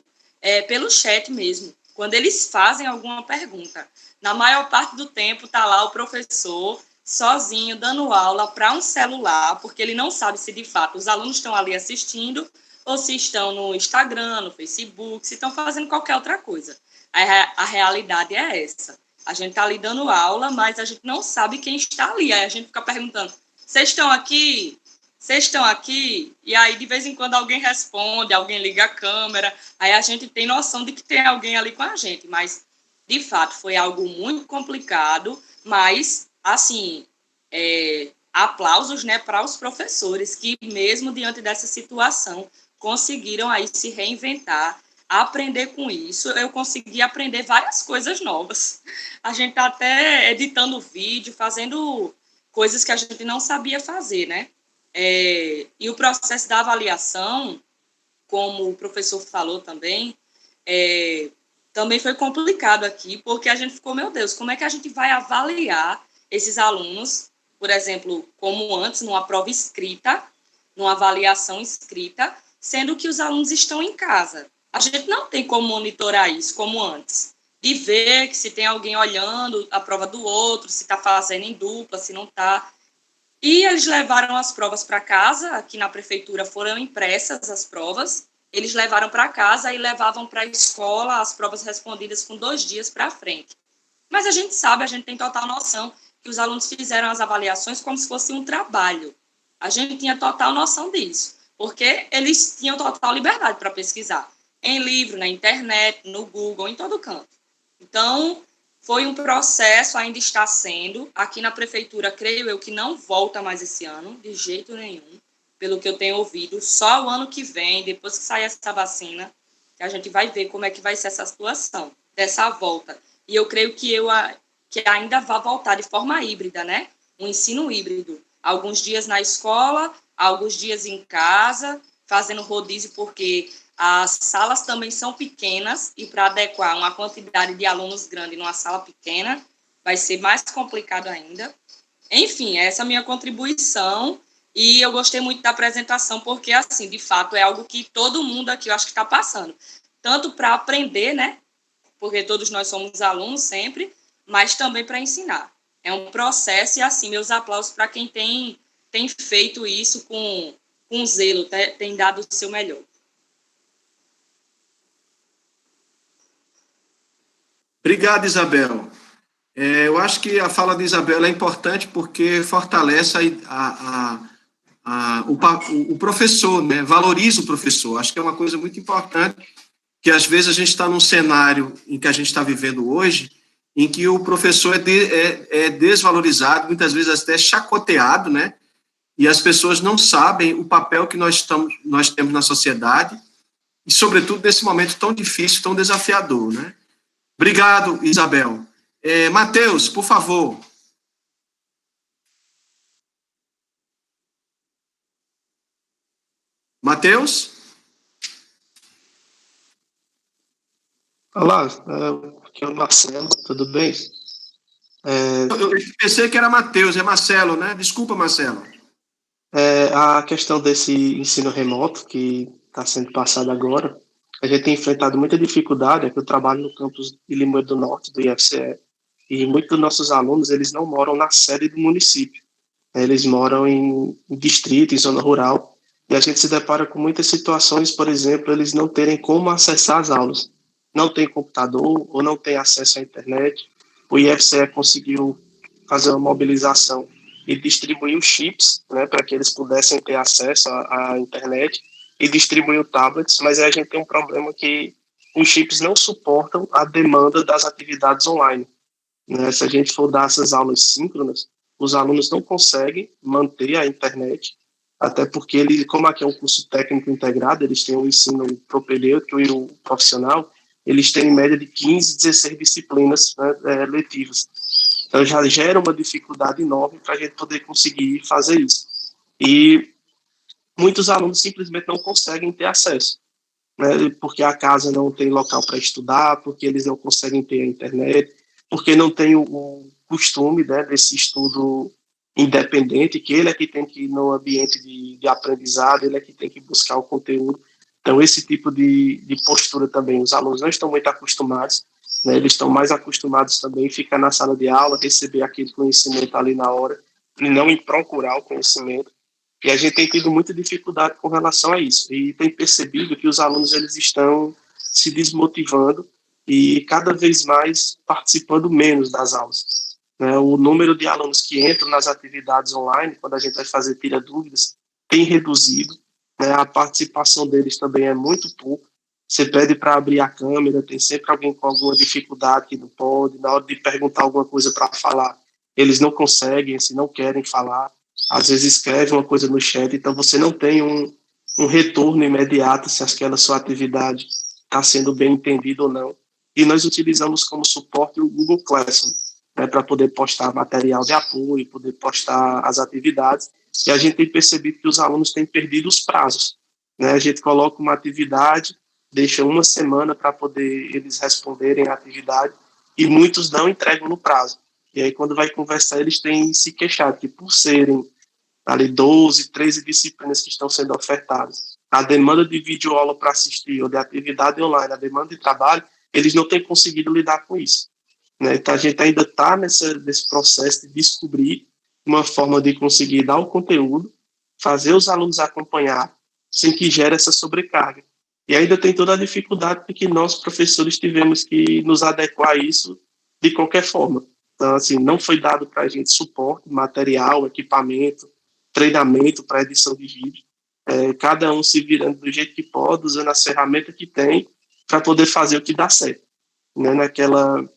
pelo chat mesmo, quando eles fazem alguma pergunta. Na maior parte do tempo, está lá o professor sozinho, dando aula para um celular, porque ele não sabe se, de fato, os alunos estão ali assistindo ou se estão no Instagram, no Facebook, se estão fazendo qualquer outra coisa. A realidade é essa. A gente está ali dando aula, mas a gente não sabe quem está ali. Aí a gente fica perguntando, vocês estão aqui? Vocês estão aqui? E aí, de vez em quando, alguém responde, alguém liga a câmera, aí a gente tem noção de que tem alguém ali com a gente. Mas, de fato, foi algo muito complicado, mas, assim, aplausos, né, para os professores que, mesmo diante dessa situação, conseguiram aí se reinventar, aprender com isso. Eu consegui aprender várias coisas novas. A gente está até editando vídeo, fazendo coisas que a gente não sabia fazer, né? E o processo da avaliação, como o professor falou também, também foi complicado aqui, porque a gente ficou, meu Deus, como é que a gente vai avaliar esses alunos, por exemplo, como antes, numa prova escrita, numa avaliação escrita, sendo que os alunos estão em casa. A gente não tem como monitorar isso como antes, de ver que se tem alguém olhando a prova do outro, se está fazendo em dupla, se não está. E eles levaram as provas para casa, aqui na prefeitura foram impressas as provas, eles levaram para casa e levavam para a escola as provas respondidas com 2 dias para frente. Mas a gente sabe, a gente tem total noção que os alunos fizeram as avaliações como se fosse um trabalho. A gente tinha total noção disso, porque eles tinham total liberdade para pesquisar, em livro, na internet, no Google, em todo canto. Então, foi um processo, ainda está sendo. Aqui na prefeitura, creio eu que não volta mais esse ano, de jeito nenhum, pelo que eu tenho ouvido. Só o ano que vem, depois que sair essa vacina, que a gente vai ver como é que vai ser essa situação, dessa volta. E eu creio que ainda vai voltar de forma híbrida, né? Um ensino híbrido. Alguns dias na escola, alguns dias em casa, fazendo rodízio, porque as salas também são pequenas e para adequar uma quantidade de alunos grande numa sala pequena vai ser mais complicado ainda. Enfim, essa é a minha contribuição e eu gostei muito da apresentação porque, assim, de fato, é algo que todo mundo aqui, eu acho que está passando. Tanto para aprender, né? Porque todos nós somos alunos sempre, mas também para ensinar. É um processo e, assim, meus aplausos para quem tem tem feito isso com zelo, tem dado o seu melhor. Obrigado, Isabel. Eu acho que a fala de Isabel é importante porque fortalece o professor, né? Valoriza o professor. Acho que é uma coisa muito importante, que às vezes a gente está num cenário em que a gente está vivendo hoje, em que o professor é desvalorizado, muitas vezes até chacoteado, né? E as pessoas não sabem o papel que nós temos na sociedade, e sobretudo nesse momento tão difícil, tão desafiador, né? Obrigado, Isabel. Matheus, por favor. Matheus? Olá, aqui é o Marcelo, tudo bem? Eu pensei que era Matheus, é Marcelo, né? Desculpa, Marcelo. A questão desse ensino remoto que está sendo passado agora, a gente tem enfrentado muita dificuldade, que eu trabalho no campus de Limoeiro do Norte, do IFCE, e muitos dos nossos alunos, eles não moram na sede do município, eles moram em distrito, em zona rural, e a gente se depara com muitas situações, por exemplo, eles não terem como acessar as aulas, não tem computador ou não tem acesso à internet. O IFCE conseguiu fazer uma mobilização e distribuiu chips, né, para que eles pudessem ter acesso à internet, e distribuiu tablets, mas aí a gente tem um problema que os chips não suportam a demanda das atividades online, né? Se a gente for dar essas aulas síncronas, os alunos não conseguem manter a internet, até porque como aqui é um curso técnico integrado, eles têm o ensino propedêutico e o profissional, eles têm em média de 15, 16 disciplinas, né, letivas. Então já gera uma dificuldade enorme para a gente poder conseguir fazer isso. E muitos alunos simplesmente não conseguem ter acesso, né, porque a casa não tem local para estudar, porque eles não conseguem ter a internet, porque não tem o costume, né, desse estudo independente, que ele é que tem que ir no ambiente de aprendizado, ele é que tem que buscar o conteúdo. Então, esse tipo de postura também, os alunos não estão muito acostumados, né, eles estão mais acostumados também em ficar na sala de aula, receber aquele conhecimento ali na hora, e não em procurar o conhecimento. E a gente tem tido muita dificuldade com relação a isso. E tem percebido que os alunos eles estão se desmotivando e cada vez mais participando menos das aulas, né? O número de alunos que entram nas atividades online, quando a gente vai fazer tira dúvidas, tem reduzido, né? A participação deles também é muito pouco. Você pede para abrir a câmera, tem sempre alguém com alguma dificuldade que não pode. Na hora de perguntar alguma coisa para falar, eles não conseguem, se não querem falar. Às vezes escreve uma coisa no chat, então você não tem um retorno imediato se aquela sua atividade está sendo bem entendida ou não. E nós utilizamos como suporte o Google Classroom, né, para poder postar material de apoio, poder postar as atividades, e a gente tem percebido que os alunos têm perdido os prazos, né? A gente coloca uma atividade, deixa uma semana para poder eles responderem a atividade, e muitos não entregam no prazo. E aí, quando vai conversar, eles têm se queixado que, por serem ali 12, 13 disciplinas que estão sendo ofertadas, a demanda de videoaula para assistir ou de atividade online, a demanda de trabalho, eles não têm conseguido lidar com isso, né? Então, a gente ainda está nesse processo de descobrir uma forma de conseguir dar o conteúdo, fazer os alunos acompanhar, sem que gere essa sobrecarga. E ainda tem toda a dificuldade de que nós, professores, tivemos que nos adequar a isso de qualquer forma. Então, assim, não foi dado para a gente suporte, material, equipamento, treinamento para edição de vídeo. Cada um se virando do jeito que pode, usando as ferramentas que tem para poder fazer o que dá certo, né? Naquela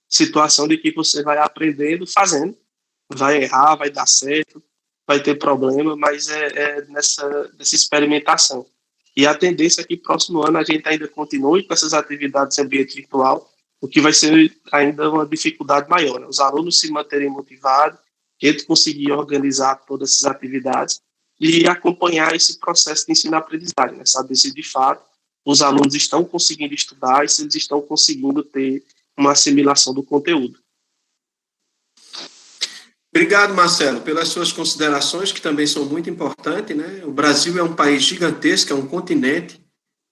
situação de que você vai aprendendo, fazendo, vai errar, vai dar certo, vai ter problema, mas nessa experimentação. E a tendência é que próximo ano a gente ainda continue com essas atividades em ambiente virtual, o que vai ser ainda uma dificuldade maior, né? Os alunos se manterem motivados, eles conseguirem organizar todas essas atividades e acompanhar esse processo de ensino-aprendizagem, né? Saber se de fato os alunos estão conseguindo estudar e se eles estão conseguindo ter uma assimilação do conteúdo. Obrigado, Marcelo, pelas suas considerações, que também são muito importantes, né? O Brasil é um país gigantesco, é um continente,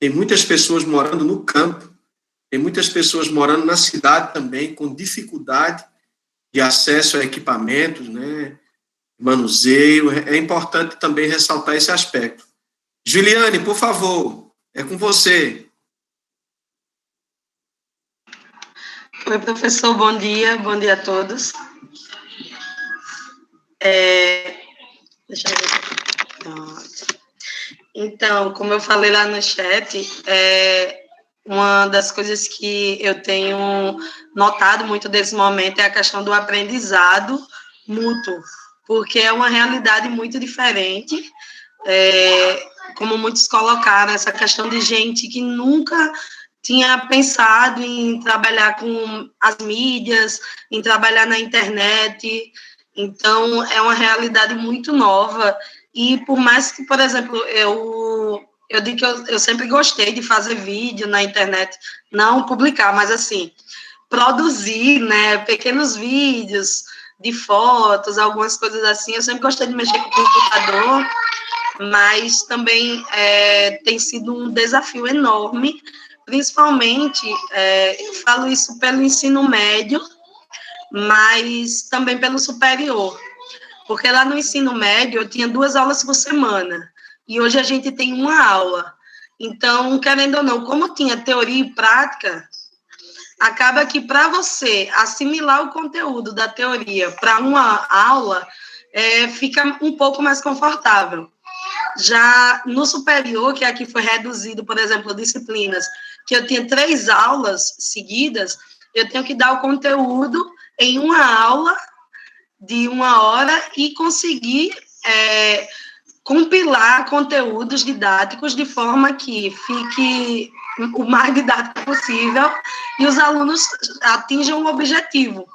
tem muitas pessoas morando no campo, tem muitas pessoas morando na cidade também, com dificuldade de acesso a equipamentos, né? manuseio. É importante também ressaltar esse aspecto. Juliane, por favor, é com você. Oi, professor, bom dia a todos. Deixa eu ver. Então, como eu falei lá no chat, uma das coisas que eu tenho notado muito desse momento é a questão do aprendizado mútuo, porque é uma realidade muito diferente, como muitos colocaram, essa questão de gente que nunca tinha pensado em trabalhar com as mídias, em trabalhar na internet. Então, é uma realidade muito nova. E por mais que, por exemplo, eu digo que eu sempre gostei de fazer vídeo na internet, não publicar, mas assim, produzir, né, pequenos vídeos de fotos, algumas coisas assim. Eu sempre gostei de mexer com o computador, mas também tem sido um desafio enorme, principalmente, eu falo isso pelo ensino médio, mas também pelo superior, porque lá no ensino médio eu tinha 2 aulas por semana, e hoje a gente tem uma aula. Então, querendo ou não, como tinha teoria e prática, acaba que para você assimilar o conteúdo da teoria para uma aula, fica um pouco mais confortável. Já no superior, que aqui foi reduzido, por exemplo, disciplinas, que eu tinha 3 aulas seguidas, eu tenho que dar o conteúdo em uma aula de 1 hora e conseguir compilar conteúdos didáticos de forma que fique o mais didático possível e os alunos atinjam o objetivo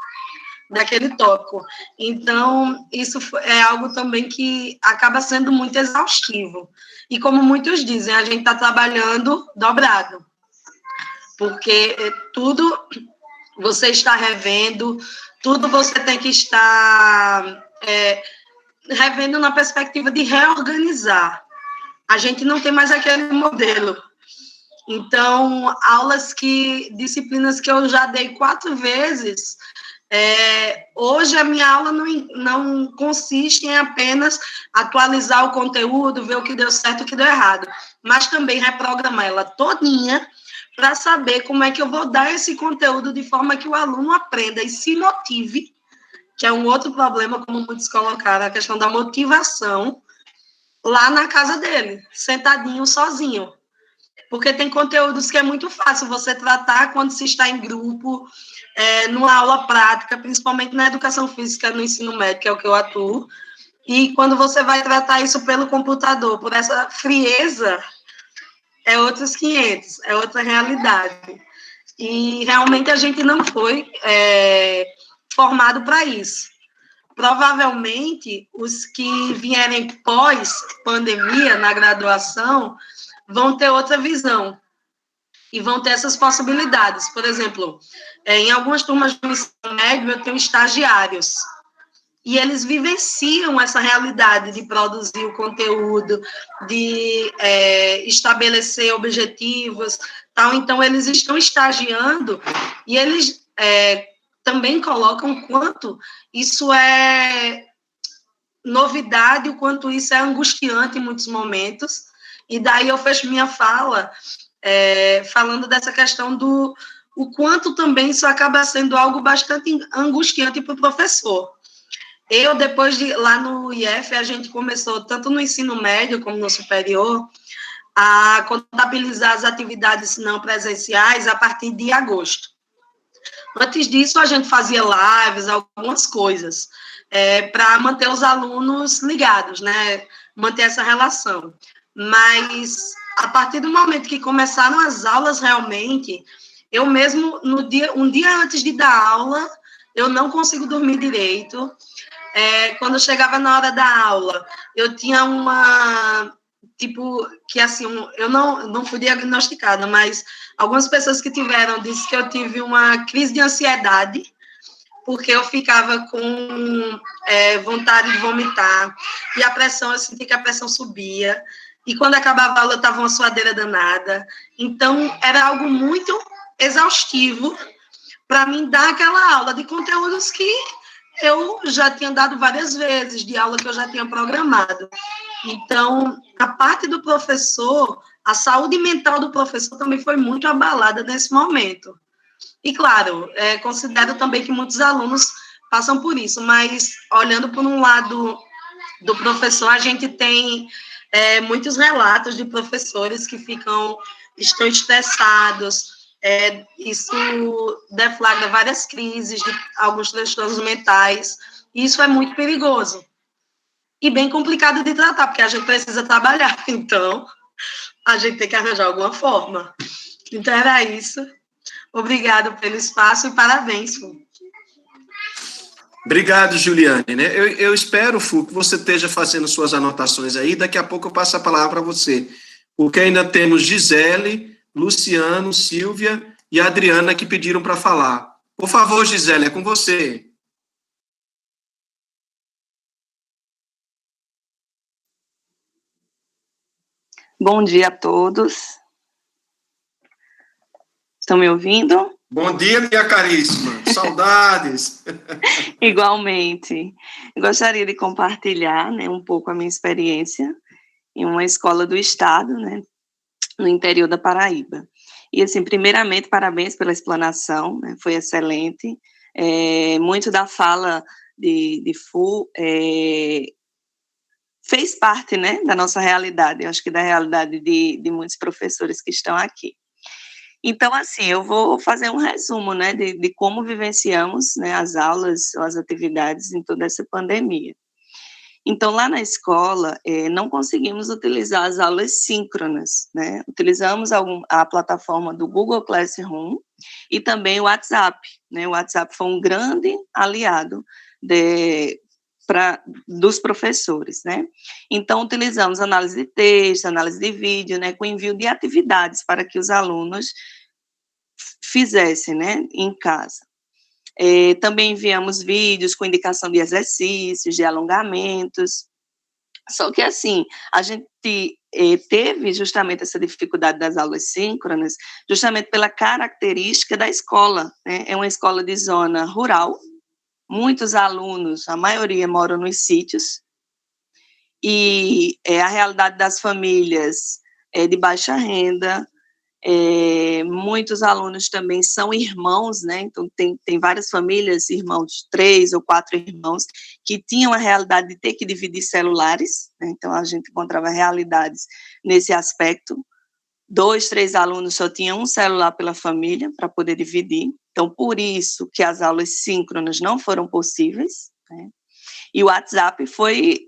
daquele tópico. Então, isso é algo também que acaba sendo muito exaustivo. E como muitos dizem, a gente está trabalhando dobrado, porque tudo você está revendo, tudo você tem que estar revendo na perspectiva de reorganizar. A gente não tem mais aquele modelo. Então, disciplinas que eu já dei 4 vezes, hoje a minha aula não consiste em apenas atualizar o conteúdo, ver o que deu certo e o que deu errado, mas também reprogramar ela todinha para saber como é que eu vou dar esse conteúdo de forma que o aluno aprenda e se motive, que é um outro problema, como muitos colocaram, a questão da motivação lá na casa dele, sentadinho, sozinho. Porque tem conteúdos que é muito fácil você tratar quando se está em grupo, numa aula prática, principalmente na educação física, no ensino médio, que é o que eu atuo, e quando você vai tratar isso pelo computador, por essa frieza, é outros 500, é outra realidade. E realmente a gente não foi formado para isso. Provavelmente, os que vierem pós-pandemia na graduação vão ter outra visão e vão ter essas possibilidades. Por exemplo, em algumas turmas do ensino médio, eu tenho estagiários, e eles vivenciam essa realidade de produzir o conteúdo, de estabelecer objetivos, tal. Então, eles estão estagiando e eles também colocam o quanto isso é novidade, o quanto isso é angustiante em muitos momentos. E daí eu fecho minha fala falando dessa questão do o quanto também isso acaba sendo algo bastante angustiante para o professor. Eu, depois lá no IF, a gente começou, tanto no ensino médio como no superior, a contabilizar as atividades não presenciais a partir de agosto. Antes disso, a gente fazia lives, algumas coisas, para manter os alunos ligados, né? Manter essa relação. Mas, a partir do momento que começaram as aulas, realmente, eu mesmo, um dia antes de dar aula, eu não consigo dormir direito. Quando chegava na hora da aula, eu tinha que assim, eu não fui diagnosticada, mas algumas pessoas que tiveram, disse que eu tive uma crise de ansiedade, porque eu ficava com vontade de vomitar, e eu senti que a pressão subia, e quando acabava a aula, eu estava uma suadeira danada. Então, era algo muito exaustivo para mim dar aquela aula de conteúdos que eu já tinha dado várias vezes de aula que eu já tinha programado. Então, a parte do professor, a saúde mental do professor também foi muito abalada nesse momento. E, claro, considero também que muitos alunos passam por isso, mas olhando por um lado do professor, a gente tem muitos relatos de professores que estão estressados, isso deflagra várias crises de alguns transtornos mentais, e isso é muito perigoso. E bem complicado de tratar, porque a gente precisa trabalhar, então a gente tem que arranjar alguma forma. Então era isso. Obrigado pelo espaço e parabéns, Fu. Obrigado, Juliane. Né? Eu espero, Fu, que você esteja fazendo suas anotações aí. Daqui a pouco eu passo a palavra para você. Porque ainda temos Gisele, Luciano, Silvia e Adriana que pediram para falar. Por favor, Gisele, é com você. Bom dia a todos. Estão me ouvindo? Bom dia, minha caríssima. Saudades. Igualmente. Eu gostaria de compartilhar, né, um pouco a minha experiência em uma escola do estado, né, no interior da Paraíba. E, assim, primeiramente, parabéns pela explanação, né, foi excelente. Muito da fala de Fu fez parte, né, da nossa realidade, eu acho que da realidade de muitos professores que estão aqui. Então, assim, eu vou fazer um resumo, né, de como vivenciamos, né, as aulas, as atividades em toda essa pandemia. Então, lá na escola, não conseguimos utilizar as aulas síncronas, né, utilizamos a plataforma do Google Classroom e também o WhatsApp, né, o WhatsApp foi um grande aliado dos professores, né? Então, utilizamos análise de texto, análise de vídeo, né, com envio de atividades para que os alunos fizessem, né, em casa. Também enviamos vídeos com indicação de exercícios, de alongamentos. Só que, assim, a gente teve justamente essa dificuldade das aulas síncronas, justamente pela característica da escola, né? É uma escola de zona rural, muitos alunos, a maioria moram nos sítios, e a realidade das famílias é de baixa renda, muitos alunos também são irmãos, né? Então tem várias famílias, irmãos, 3 ou 4 irmãos, que tinham a realidade de ter que dividir celulares, né? Então a gente encontrava realidades nesse aspecto. 2, 3 alunos só tinham um celular pela família para poder dividir. Então, por isso que as aulas síncronas não foram possíveis, né? E o WhatsApp foi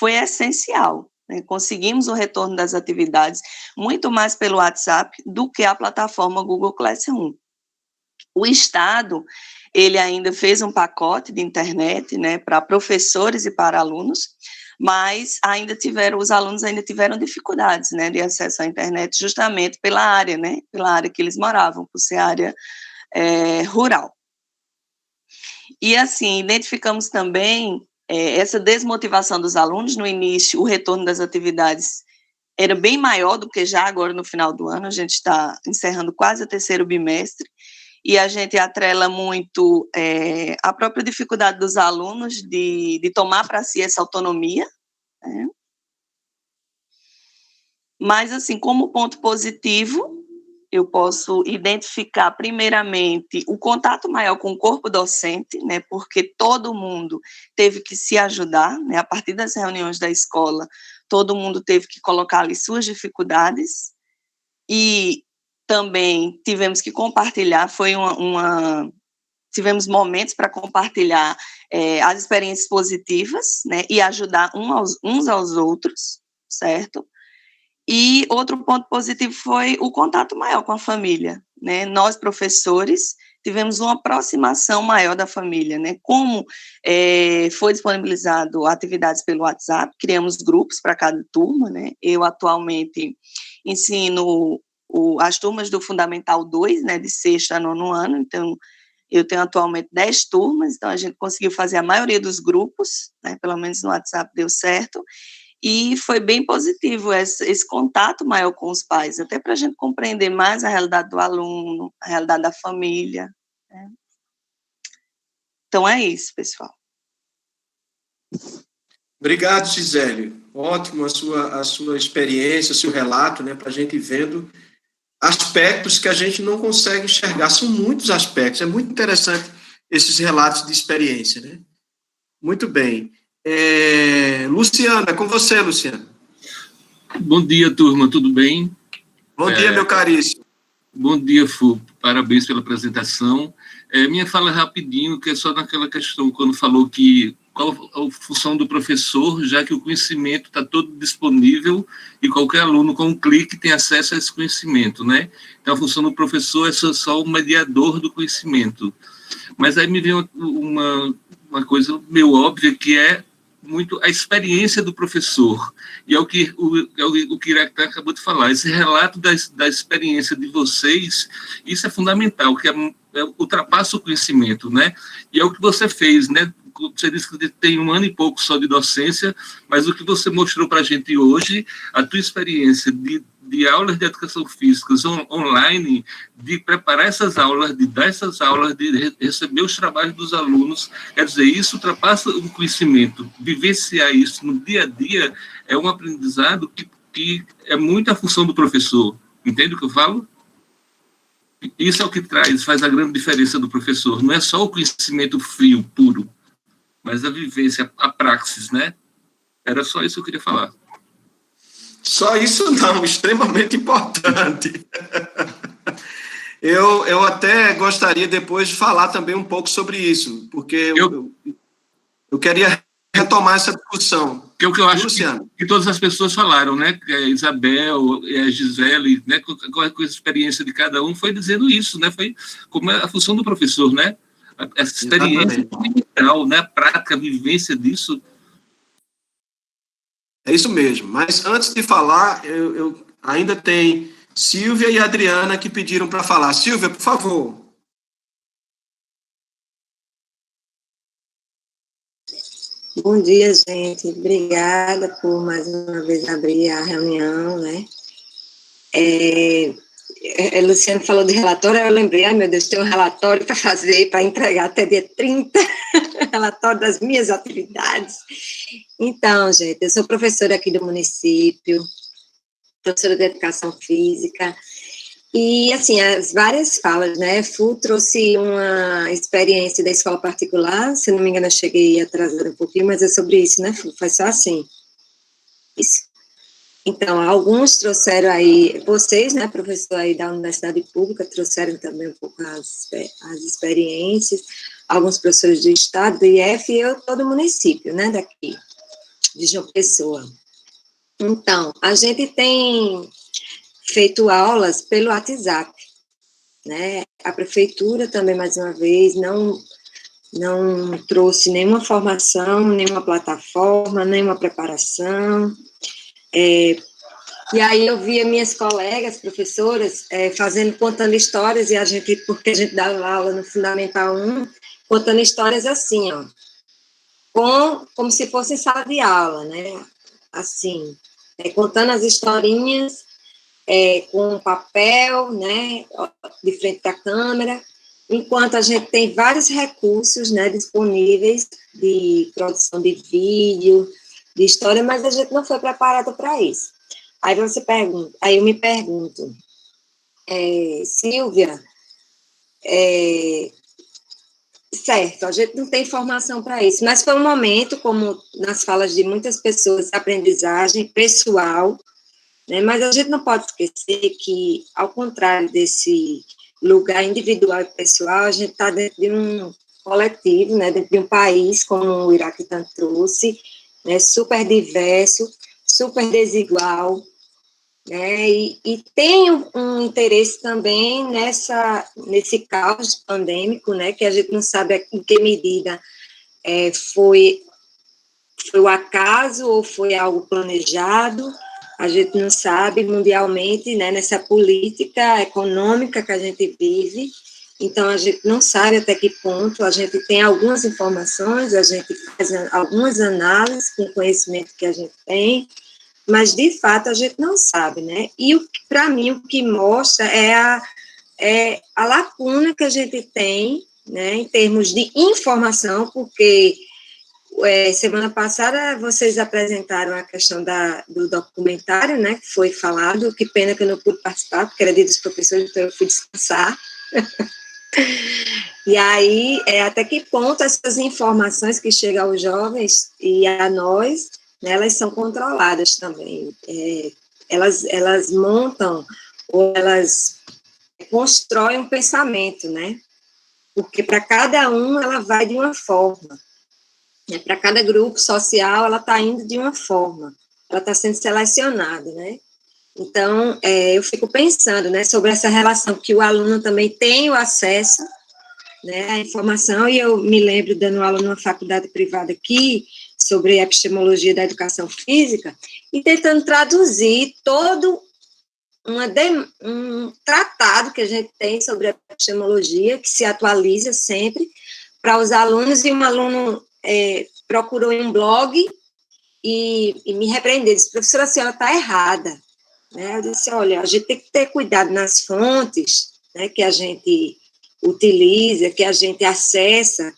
essencial, né? Conseguimos o retorno das atividades muito mais pelo WhatsApp do que a plataforma Google Classroom. O Estado, ele ainda fez um pacote de internet, né, para professores e para alunos, mas os alunos ainda tiveram dificuldades, né, de acesso à internet justamente pela área, né, pela área que eles moravam, por ser área rural. E, assim, identificamos também essa desmotivação dos alunos. No início, o retorno das atividades era bem maior do que já agora no final do ano, a gente está encerrando quase o 3º bimestre, e a gente atrela muito a própria dificuldade dos alunos de tomar para si essa autonomia, né? Mas, assim, como ponto positivo, eu posso identificar, primeiramente, o contato maior com o corpo docente, né, porque todo mundo teve que se ajudar, né, a partir das reuniões da escola, todo mundo teve que colocar ali suas dificuldades, e também tivemos que compartilhar, tivemos momentos para compartilhar as experiências positivas, né, e ajudar uns aos outros, certo? E outro ponto positivo foi o contato maior com a família, né? Nós, professores, tivemos uma aproximação maior da família, né? Como foi disponibilizado atividades pelo WhatsApp, criamos grupos para cada turma, né? Eu, atualmente, ensino as turmas do Fundamental 2, né? De 6º a 9º ano, então, eu tenho atualmente 10 turmas, então a gente conseguiu fazer a maioria dos grupos, né? Pelo menos no WhatsApp deu certo. E foi bem positivo esse contato maior com os pais, até para a gente compreender mais a realidade do aluno, a realidade da família, né? Então, é isso, pessoal. Obrigado, Gisele. Ótimo a sua experiência, o seu relato, né, para a gente ir vendo aspectos que a gente não consegue enxergar. São muitos aspectos. É muito interessante esses relatos de experiência, né? Muito bem. Luciana, com você, Luciana. Bom dia, turma, tudo bem? Bom dia, meu caríssimo. Bom dia, Fu. Parabéns pela apresentação. Minha fala é rapidinho, que é só naquela questão, quando falou que qual a função do professor, já que o conhecimento está todo disponível e qualquer aluno, com um clique, tem acesso a esse conhecimento, né? Então, a função do professor é só o mediador do conhecimento. Mas aí me vem uma coisa meio óbvia, que é muito a experiência do professor, e é o que o Iraquita acabou de falar, esse relato da experiência de vocês, isso é fundamental, que ultrapassa o conhecimento, né? E é o que você fez, né? Você disse que tem 1 ano e pouco só de docência, mas o que você mostrou para a gente hoje, a tua experiência de aulas de educação física online, de preparar essas aulas, de dar essas aulas, de receber os trabalhos dos alunos, quer dizer, isso ultrapassa o conhecimento. Vivenciar isso no dia a dia é um aprendizado que é muito a função do professor. Entende o que eu falo? Isso é o que faz a grande diferença do professor. Não é só o conhecimento frio, puro, mas a vivência, a praxis, né? Era só isso que eu queria falar. Só isso não, extremamente importante. Eu até gostaria depois de falar também um pouco sobre isso, porque eu queria retomar essa discussão. Que é o que eu acho que todas as pessoas falaram, né? Que a Isabel, a Gisele, né? Com a experiência de cada um, foi dizendo isso, né? Foi como é a função do professor, né? Essa experiência fundamental, né? A prática, a vivência disso. É isso mesmo. Mas antes de falar, eu ainda tem Silvia e Adriana que pediram para falar. Silvia, por favor. Bom dia, gente. Obrigada por mais uma vez abrir a reunião, né? Luciano falou de relatório, eu lembrei, meu Deus, tem um relatório para fazer, para entregar até dia 30, relatório das minhas atividades. Então, gente, eu sou professora aqui do município, professora de educação física, e, assim, as várias falas, né, Fu trouxe uma experiência da escola particular, se não me engano eu cheguei atrasada um pouquinho, mas é sobre isso, né, Fu, foi só assim, isso. Então, alguns trouxeram aí, vocês, né, professor aí da Universidade Pública, trouxeram também um pouco as experiências, alguns professores do Estado, do IF, e eu, todo o município, né, daqui, de João Pessoa. Então, a gente tem feito aulas pelo WhatsApp, né, a prefeitura também, mais uma vez, não trouxe nenhuma formação, nenhuma plataforma, nenhuma preparação. E aí eu via minhas colegas, professoras, contando histórias, e porque a gente dava aula no Fundamental 1, contando histórias assim, ó, como se fosse em sala de aula, né, assim, contando as historinhas, com papel, né, de frente para a câmera, enquanto a gente tem vários recursos, né, disponíveis de produção de vídeo, de história, mas a gente não foi preparado para isso. Aí eu me pergunto, Silvia, certo, a gente não tem formação para isso, mas foi um momento, como nas falas de muitas pessoas, de aprendizagem pessoal, né, mas a gente não pode esquecer que, ao contrário desse lugar individual e pessoal, a gente está dentro de um coletivo, né, dentro de um país, como o Iraquita trouxe, né, super diverso, super desigual, né, e tem um interesse também nesse caos pandêmico, né, que a gente não sabe em que medida foi o acaso ou foi algo planejado, a gente não sabe mundialmente, né, nessa política econômica que a gente vive, então a gente não sabe até que ponto, a gente tem algumas informações, a gente faz algumas análises com o conhecimento que a gente tem, mas de fato a gente não sabe, né, e para mim o que mostra é a lacuna que a gente tem, né, em termos de informação, porque semana passada vocês apresentaram a questão do documentário, né, que foi falado, que pena que eu não pude participar, porque era dia dos professores, então eu fui descansar. E aí, até que ponto essas informações que chegam aos jovens e a nós, né, elas são controladas também. Elas montam ou elas constroem um pensamento, né? Porque para cada um ela vai de uma forma. Né? Para cada grupo social ela está indo de uma forma. Ela está sendo selecionada, né? Então, eu fico pensando, né, sobre essa relação que o aluno também tem o acesso, né, à informação, e eu me lembro dando aula numa faculdade privada aqui, sobre a epistemologia da educação física, e tentando traduzir todo um tratado que a gente tem sobre a epistemologia, que se atualiza sempre, para os alunos, e um aluno procurou em um blog e me repreendeu, disse, professora, a senhora está errada. Né? Eu disse, olha, a gente tem que ter cuidado nas fontes, né, que a gente utiliza, que a gente acessa,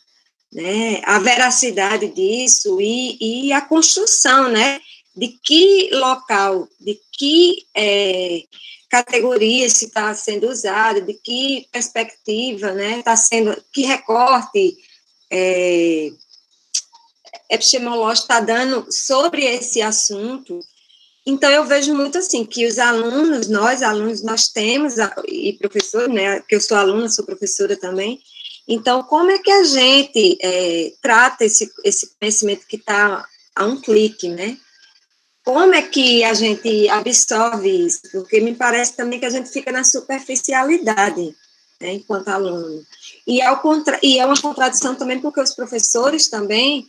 né, a veracidade disso e a construção, né, de que local, de que categoria se está sendo usado, de que perspectiva, né, está sendo, que recorte epistemológico está dando sobre esse assunto. Então, eu vejo muito assim, que os alunos, nós temos, e professor, né, que eu sou aluna, sou professora também, então, como é que a gente trata esse conhecimento que está a um clique, né? Como é que a gente absorve isso? Porque me parece também que a gente fica na superficialidade, né, enquanto aluno. E é uma contradição também, porque os professores também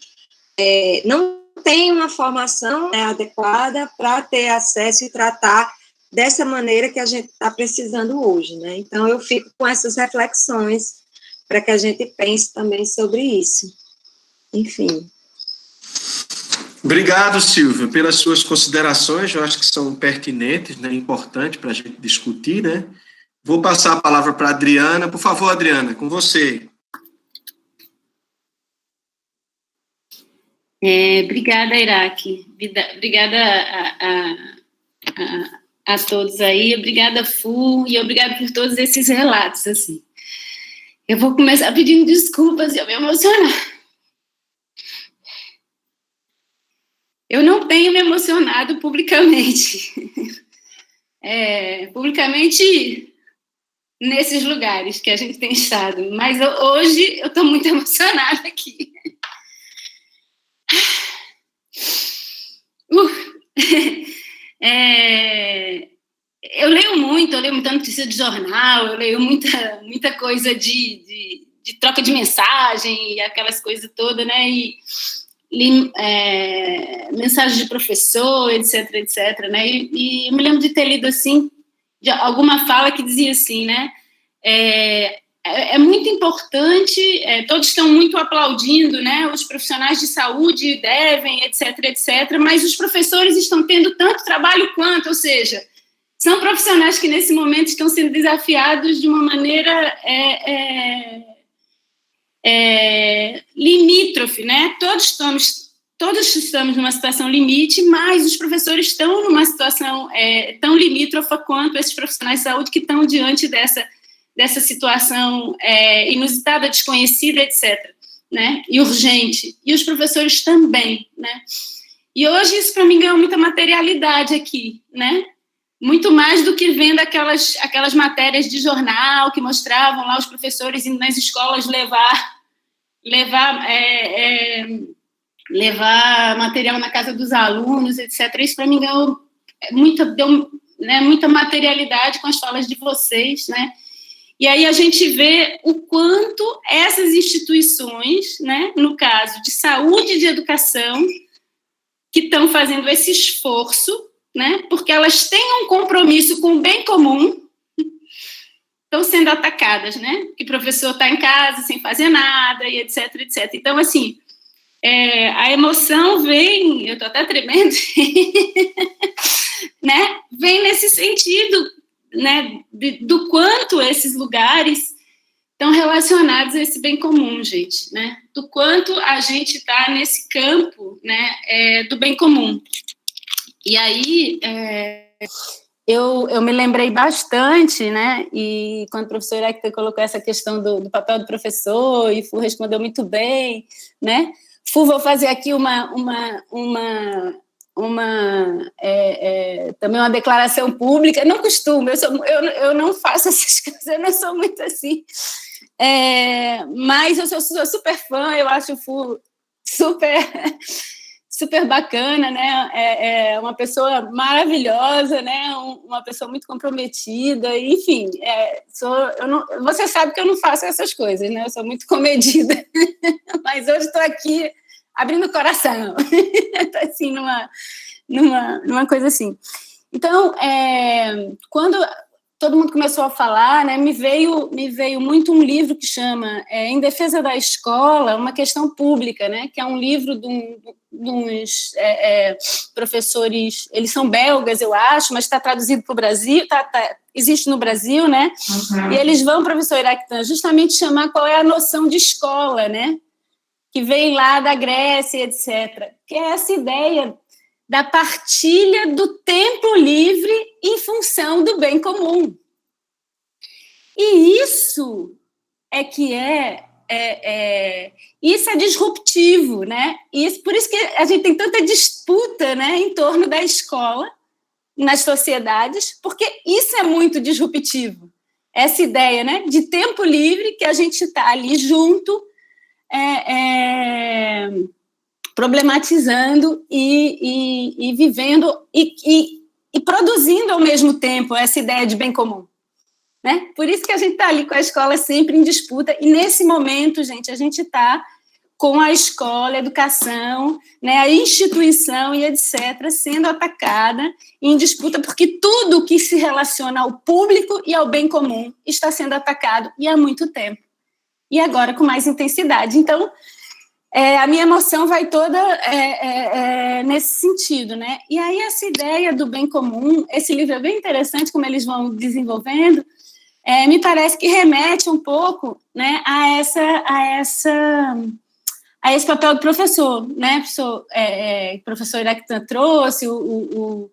não tem uma formação, né, adequada para ter acesso e tratar dessa maneira que a gente está precisando hoje, né? Então, eu fico com essas reflexões para que a gente pense também sobre isso. Enfim. Obrigado, Silvia, pelas suas considerações, eu acho que são pertinentes, né, importantes para a gente discutir, né? Vou passar a palavra para a Adriana. Por favor, Adriana, com você. Obrigada, Iraque. Obrigada a todos aí. Obrigada, Fu, e obrigada por todos esses relatos, assim. Eu vou começar pedindo desculpas e eu me emocionar. Eu não tenho me emocionado publicamente. Publicamente nesses lugares que a gente tem estado. Mas hoje eu estou muito emocionada aqui. Eu leio muita notícia de jornal, eu leio muita coisa de troca de mensagem, aquelas coisas todas, né? E li mensagens de professor, etc, né? E eu me lembro de ter lido, assim, de alguma fala que dizia assim, né? É muito importante, todos estão muito aplaudindo, né? Os profissionais de saúde devem, etc, mas os professores estão tendo tanto trabalho quanto, ou seja, são profissionais que nesse momento estão sendo desafiados de uma maneira limítrofe, né? Todos estamos numa situação limite, mas os professores estão numa situação tão limítrofa quanto esses profissionais de saúde que estão diante dessa situação inusitada, desconhecida, etc., né? E urgente. E os professores também, né? E hoje isso, para mim, ganhou muita materialidade aqui, né? Muito mais do que vendo aquelas matérias de jornal que mostravam lá os professores indo nas escolas levar material na casa dos alunos, etc. Isso, para mim, deu muita materialidade com as falas de vocês, né? E aí a gente vê o quanto essas instituições, né, no caso de saúde e de educação, que estão fazendo esse esforço, né, porque elas têm um compromisso com o bem comum, estão sendo atacadas, né? Que o professor está em casa sem fazer nada, e etc. Então, assim, a emoção vem, eu estou até tremendo, né? Vem nesse sentido, né, do quanto esses lugares estão relacionados a esse bem comum, gente, né? Do quanto a gente está nesse campo, né, do bem comum. E aí, eu me lembrei bastante, né, e quando o professor Hector colocou essa questão do papel do professor, e Fu respondeu muito bem, né? Fu, vou fazer aqui também uma declaração pública. Não costumo, eu não faço essas coisas, eu não sou muito assim, mas eu sou super fã, eu acho o Fu super bacana, né? É uma pessoa maravilhosa, né? Uma pessoa muito comprometida, enfim, você sabe que eu não faço essas coisas, né? Eu sou muito comedida, mas hoje estou aqui abrindo o coração, estou assim, numa coisa assim. Então, quando todo mundo começou a falar, né, me veio muito um livro que chama Em Defesa da Escola, uma questão pública, né, que é um livro de uns professores, eles são belgas, eu acho, mas está traduzido para o Brasil, existe no Brasil, né, e eles vão, professor Iraktan, justamente chamar qual é a noção de escola, né, que vem lá da Grécia, etc., que é essa ideia da partilha do tempo livre em função do bem comum. E isso isso é disruptivo, né? Por isso que a gente tem tanta disputa, né, em torno da escola nas sociedades, porque isso é muito disruptivo. Essa ideia, né, de tempo livre que a gente está ali junto, problematizando e vivendo e produzindo ao mesmo tempo essa ideia de bem comum, né? Por isso que a gente está ali com a escola sempre em disputa, e nesse momento, gente, a gente está com a escola, a educação, né, a instituição e etc., sendo atacada em disputa, porque tudo que se relaciona ao público e ao bem comum está sendo atacado, e há muito tempo. E agora com mais intensidade. Então, a minha emoção vai toda nesse sentido, né? E aí essa ideia do bem comum, esse livro é bem interessante, como eles vão desenvolvendo, me parece que remete um pouco, né, a esse papel do professor, né? O professor Iraktan trouxe, o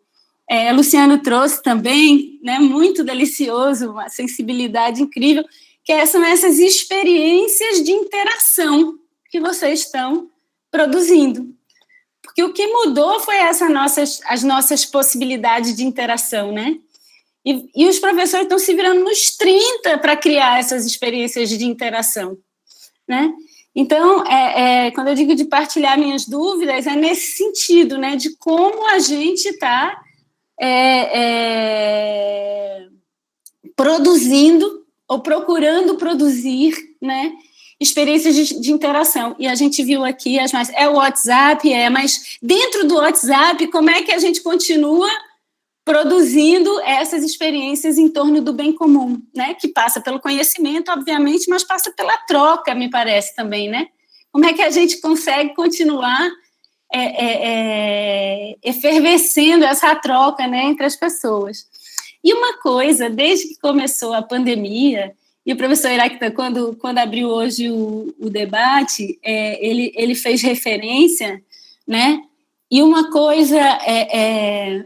Luciano trouxe também, né? Muito delicioso, uma sensibilidade incrível, que são essas experiências de interação que vocês estão produzindo. Porque o que mudou foi as nossas possibilidades de interação, né? E os professores estão se virando nos 30 para criar essas experiências de interação, né? Então, quando eu digo de partilhar minhas dúvidas, é nesse sentido, né? De como a gente está produzindo ou procurando produzir, né, experiências de interação. E a gente viu aqui o WhatsApp, mas dentro do WhatsApp, como é que a gente continua produzindo essas experiências em torno do bem comum, né? Que passa pelo conhecimento, obviamente, mas passa pela troca, me parece também, né? Como é que a gente consegue continuar efervescendo essa troca, né, entre as pessoas? E uma coisa, desde que começou a pandemia, e o professor Iraktan, quando abriu hoje o debate, ele fez referência, né? E uma coisa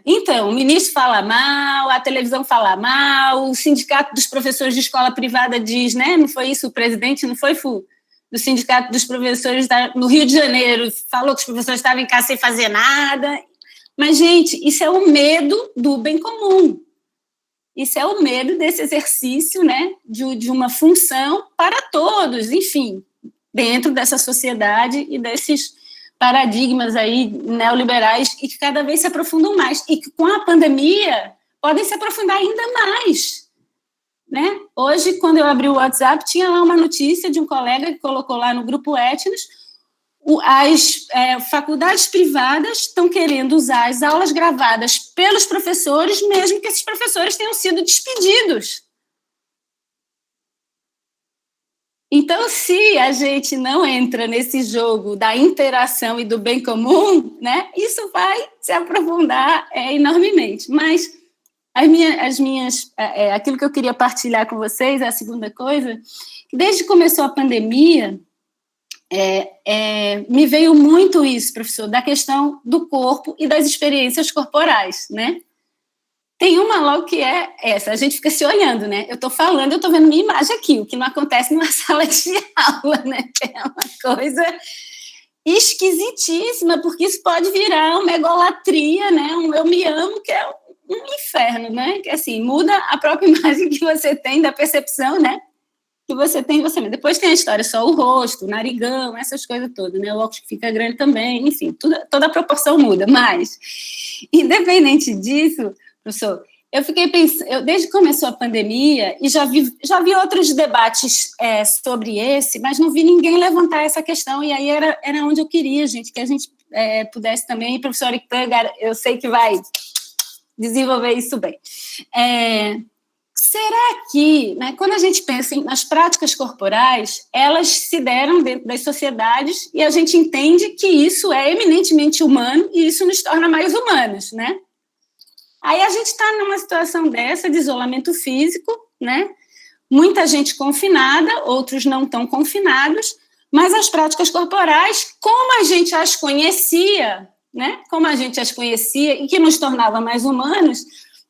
então, o ministro fala mal, a televisão fala mal, o sindicato dos professores de escola privada diz, né? Não foi isso, o presidente, não foi, Fu? Do sindicato dos professores no Rio de Janeiro, falou que os professores estavam em casa sem fazer nada. Mas, gente, isso é o medo do bem comum. Isso é o medo desse exercício, né, de uma função para todos, enfim, dentro dessa sociedade e desses paradigmas aí neoliberais, e que cada vez se aprofundam mais, e que com a pandemia podem se aprofundar ainda mais, né? Hoje, quando eu abri o WhatsApp, tinha lá uma notícia de um colega que colocou lá no grupo Etnos: as faculdades privadas estão querendo usar as aulas gravadas pelos professores, mesmo que esses professores tenham sido despedidos. Então, se a gente não entra nesse jogo da interação e do bem comum, né, isso vai se aprofundar enormemente. Mas aquilo que eu queria partilhar com vocês, a segunda coisa, desde que começou a pandemia, me veio muito isso, professor, da questão do corpo e das experiências corporais, né? Tem uma logo que é essa, a gente fica se olhando, né? Eu estou falando, eu estou vendo minha imagem aqui, o que não acontece numa sala de aula, né? Que é uma coisa esquisitíssima, porque isso pode virar uma egolatria, né? Um eu me amo, que é um inferno, né? Que assim, muda a própria imagem que você tem da percepção, né? Que você tem você mesmo. Depois tem a história, só o rosto, o narigão, essas coisas todas, né? O óculos que fica grande também, enfim, toda a proporção muda. Mas, independente disso, professor, eu fiquei pensando, desde que começou a pandemia, e já vi outros debates sobre esse, mas não vi ninguém levantar essa questão, e aí era onde eu queria, gente, que a gente pudesse também, e professor Ictan, eu sei que vai desenvolver isso bem. Será que, né, quando a gente pensa nas práticas corporais, elas se deram dentro das sociedades e a gente entende que isso é eminentemente humano e isso nos torna mais humanos, né? Aí a gente está numa situação dessa de isolamento físico, né? Muita gente confinada, outros não tão confinados, mas as práticas corporais, como a gente as conhecia, né? Como a gente as conhecia e que nos tornava mais humanos,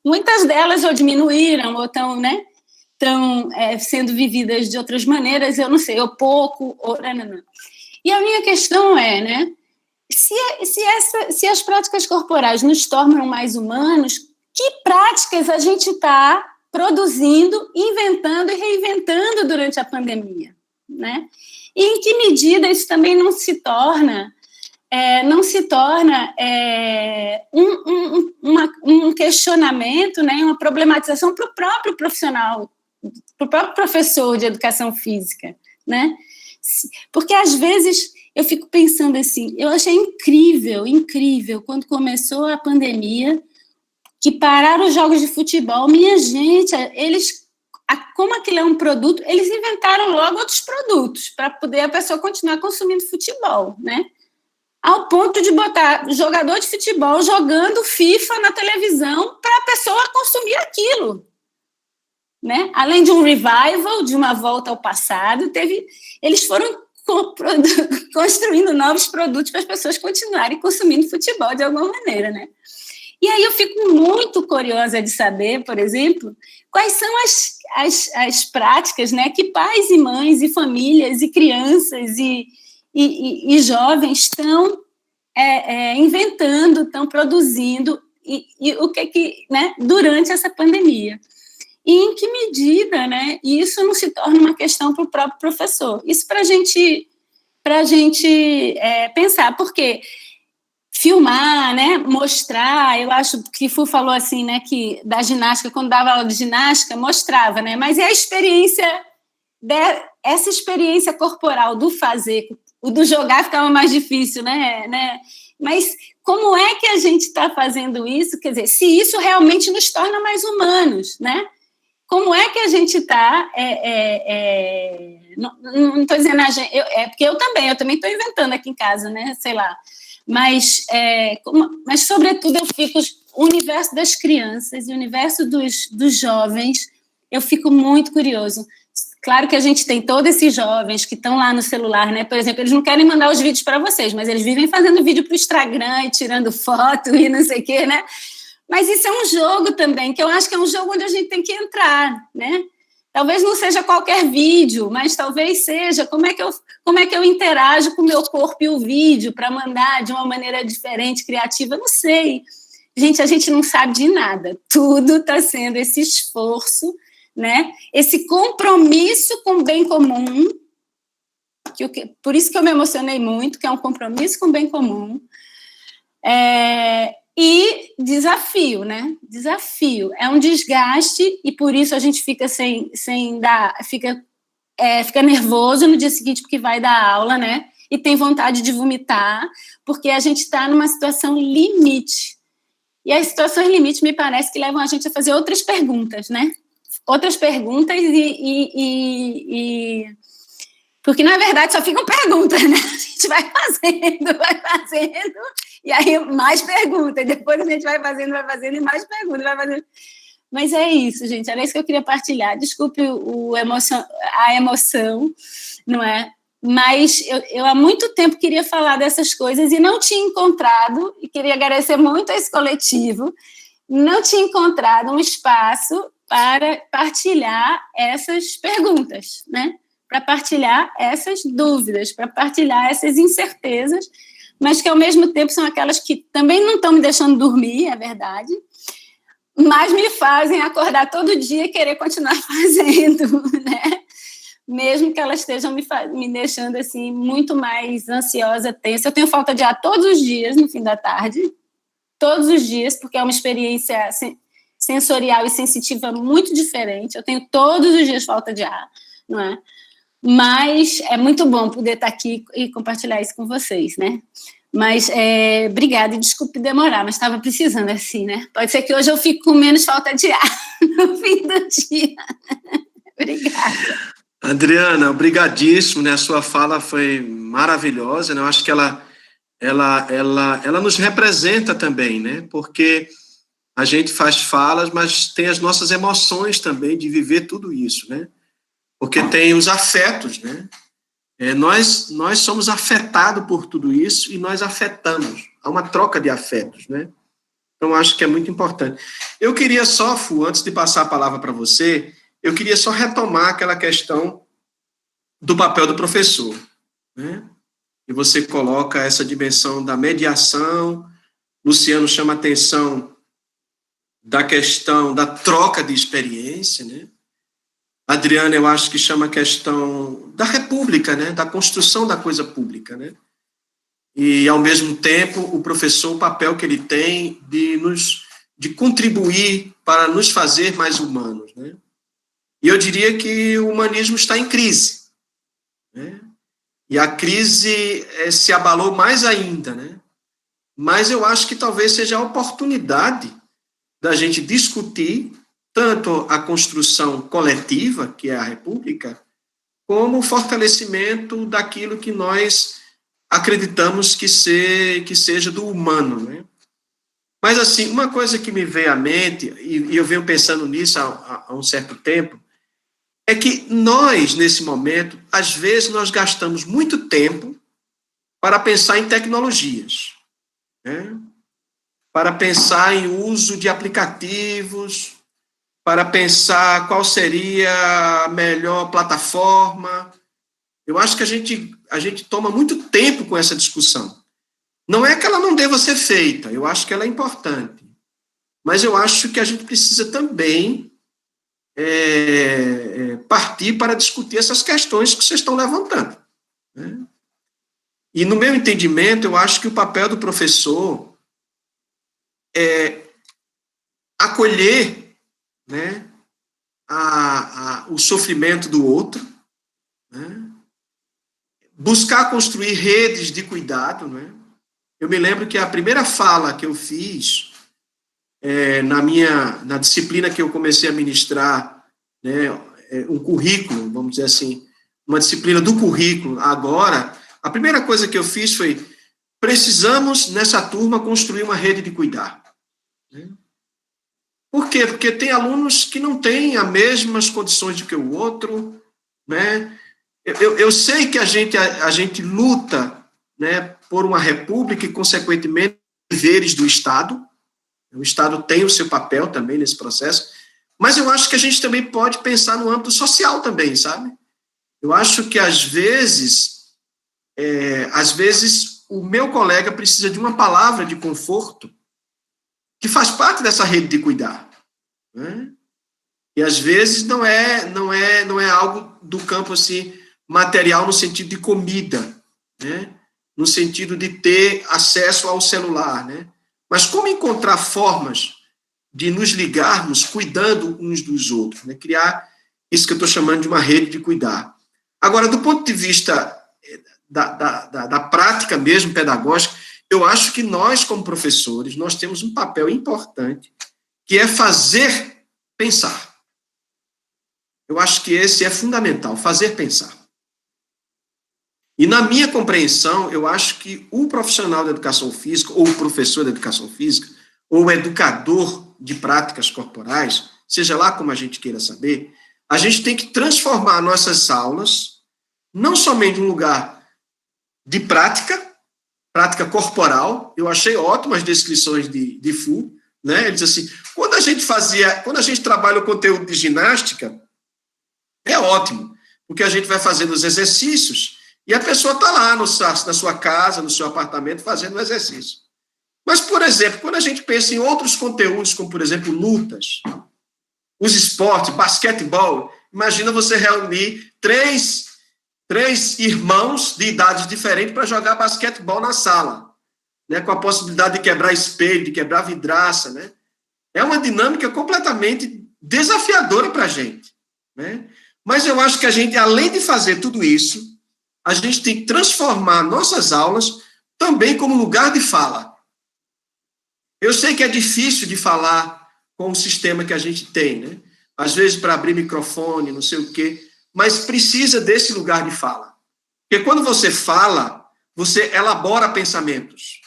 muitas delas ou diminuíram ou estão, né, sendo vividas de outras maneiras, eu não sei, ou pouco, ou não. E a minha questão é, né, se as práticas corporais nos tornam mais humanos, que práticas a gente está produzindo, inventando e reinventando durante a pandemia, né? E em que medida isso também não se torna um questionamento, né, uma problematização para o próprio profissional, para o próprio professor de educação física, né? Porque, às vezes, eu fico pensando assim, eu achei incrível, quando começou a pandemia, que pararam os jogos de futebol, minha gente, como aquilo é um produto, eles inventaram logo outros produtos para poder a pessoa continuar consumindo futebol, né? Ao ponto de botar jogador de futebol jogando FIFA na televisão para a pessoa consumir aquilo, né? Além de um revival, de uma volta ao passado, eles foram construindo novos produtos para as pessoas continuarem consumindo futebol de alguma maneira, né? E aí eu fico muito curiosa de saber, por exemplo, quais são as práticas, né, que pais e mães e famílias e crianças e jovens estão inventando, estão produzindo, e o que né, durante essa pandemia. E em que medida, né, isso não se torna uma questão para o próprio professor? Isso para a gente pensar, porque filmar, né, mostrar, eu acho que Fu falou assim, né, que da ginástica, quando dava aula de ginástica, mostrava, né, mas é a experiência, essa experiência corporal do fazer, o do jogar ficava mais difícil, né? Mas como é que a gente está fazendo isso? Quer dizer, se isso realmente nos torna mais humanos, né? Como é que a gente está... não estou dizendo a gente... porque eu também estou inventando aqui em casa, né? Sei lá. Mas, sobretudo, eu fico... O universo das crianças e o universo dos jovens, eu fico muito curioso. Claro que a gente tem todos esses jovens que estão lá no celular, né? Por exemplo, eles não querem mandar os vídeos para vocês, mas eles vivem fazendo vídeo para o Instagram e tirando foto e não sei o quê, né? Mas isso é um jogo também, que eu acho que é um jogo onde a gente tem que entrar, né? Talvez não seja qualquer vídeo, mas talvez seja como é que eu interajo com o meu corpo e o vídeo para mandar de uma maneira diferente, criativa, eu não sei. Gente, a gente não sabe de nada. Tudo está sendo esse esforço, né? Esse compromisso com o bem comum, por isso que eu me emocionei muito, que é um compromisso com o bem comum, e desafio, né? Desafio. É um desgaste e por isso a gente fica fica nervoso no dia seguinte porque vai dar aula, né? E tem vontade de vomitar, porque a gente está numa situação limite. E as situações limite me parece que levam a gente a fazer outras perguntas, né? Outras perguntas porque, na verdade, só ficam perguntas, né? A gente vai fazendo, e aí mais perguntas, depois a gente vai fazendo e mais perguntas, vai fazendo. Mas é isso, gente, era isso que eu queria partilhar. Desculpe a emoção, não é? Mas eu há muito tempo queria falar dessas coisas e não tinha encontrado, e queria agradecer muito a esse coletivo, não tinha encontrado um espaço para partilhar essas perguntas, né? Para partilhar essas dúvidas, para partilhar essas incertezas, mas que, ao mesmo tempo, são aquelas que também não estão me deixando dormir, é verdade, mas me fazem acordar todo dia e querer continuar fazendo, né? Mesmo que elas estejam me deixando assim, muito mais ansiosa, tensa. Eu tenho falta de ar todos os dias, no fim da tarde, todos os dias, porque é uma experiência sensorial e sensitiva muito diferente. Eu tenho todos os dias falta de ar, não é? Mas é muito bom poder estar aqui e compartilhar isso com vocês, né? Mas obrigada, e desculpe demorar, mas estava precisando assim, né? Pode ser que hoje eu fique com menos falta de ar no fim do dia. Obrigada. Adriana, obrigadíssimo, né? A sua fala foi maravilhosa, né? Eu acho que ela nos representa também, né? Porque a gente faz falas, mas tem as nossas emoções também de viver tudo isso, né? Porque tem os afetos, né? Nós somos afetados por tudo isso e nós afetamos. Há uma troca de afetos, né? Então, acho que é muito importante. Eu queria só, Fu, antes de passar a palavra para você, eu queria só retomar aquela questão do papel do professor, né? E você coloca essa dimensão da mediação, Luciano chama a atenção da questão da troca de experiência, né? Adriana, eu acho que chama a questão da república, né? Da construção da coisa pública, né? E, ao mesmo tempo, o professor, o papel que ele tem de contribuir para nos fazer mais humanos, né? E eu diria que o humanismo está em crise, né? E a crise se abalou mais ainda, né? Mas eu acho que talvez seja a oportunidade da gente discutir tanto a construção coletiva, que é a República, como o fortalecimento daquilo que nós acreditamos que seja do humano, né? Mas, assim, uma coisa que me veio à mente, e eu venho pensando nisso há um certo tempo, é que nós, nesse momento, às vezes nós gastamos muito tempo para pensar em tecnologias, né? Para pensar em uso de aplicativos, para pensar qual seria a melhor plataforma. Eu acho que a gente toma muito tempo com essa discussão. Não é que ela não deva ser feita, eu acho que ela é importante. Mas eu acho que a gente precisa também partir para discutir essas questões que vocês estão levantando, né? E, no meu entendimento, eu acho que o papel do professor é acolher, né, o sofrimento do outro, né, buscar construir redes de cuidado, né? Eu me lembro que a primeira fala que eu fiz na disciplina que eu comecei a ministrar, né, um currículo, vamos dizer assim, uma disciplina do currículo, agora, a primeira coisa que eu fiz foi: precisamos, nessa turma, construir uma rede de cuidar. Né? Por quê? Porque tem alunos que não têm as mesmas condições do que o outro, né? Eu sei que a gente luta, né, por uma república e, consequentemente, deveres do Estado. O Estado tem o seu papel também nesse processo, mas eu acho que a gente também pode pensar no âmbito social também, sabe? Eu acho que, às vezes, o meu colega precisa de uma palavra de conforto que faz parte dessa rede de cuidar, né? E, às vezes, não é algo do campo assim, material no sentido de comida, né? No sentido de ter acesso ao celular, né? Mas como encontrar formas de nos ligarmos cuidando uns dos outros, né? Criar isso que eu estou chamando de uma rede de cuidar. Agora, do ponto de vista da prática mesmo pedagógica, eu acho que nós, como professores, nós temos um papel importante, que é fazer pensar. Eu acho que esse é fundamental, fazer pensar. E, na minha compreensão, eu acho que o profissional da educação física, ou o professor da educação física, ou o educador de práticas corporais, seja lá como a gente queira saber, a gente tem que transformar nossas aulas não somente em um lugar de prática corporal. Eu achei ótimas descrições de Fu, né? Ele diz assim, quando a gente trabalha o conteúdo de ginástica, é ótimo, porque a gente vai fazendo os exercícios e a pessoa está lá na sua casa, no seu apartamento, fazendo o exercício. Mas, por exemplo, quando a gente pensa em outros conteúdos, como, por exemplo, lutas, os esportes, basquetebol, imagina você reunir três irmãos de idades diferentes para jogar basquetebol na sala, né, com a possibilidade de quebrar espelho, de quebrar vidraça, né? É uma dinâmica completamente desafiadora para a gente, né? Mas eu acho que a gente, além de fazer tudo isso, a gente tem que transformar nossas aulas também como lugar de fala. Eu sei que é difícil de falar com o sistema que a gente tem, né? Às vezes para abrir microfone, não sei o quê, mas precisa desse lugar de fala. Porque quando você fala, você elabora pensamentos.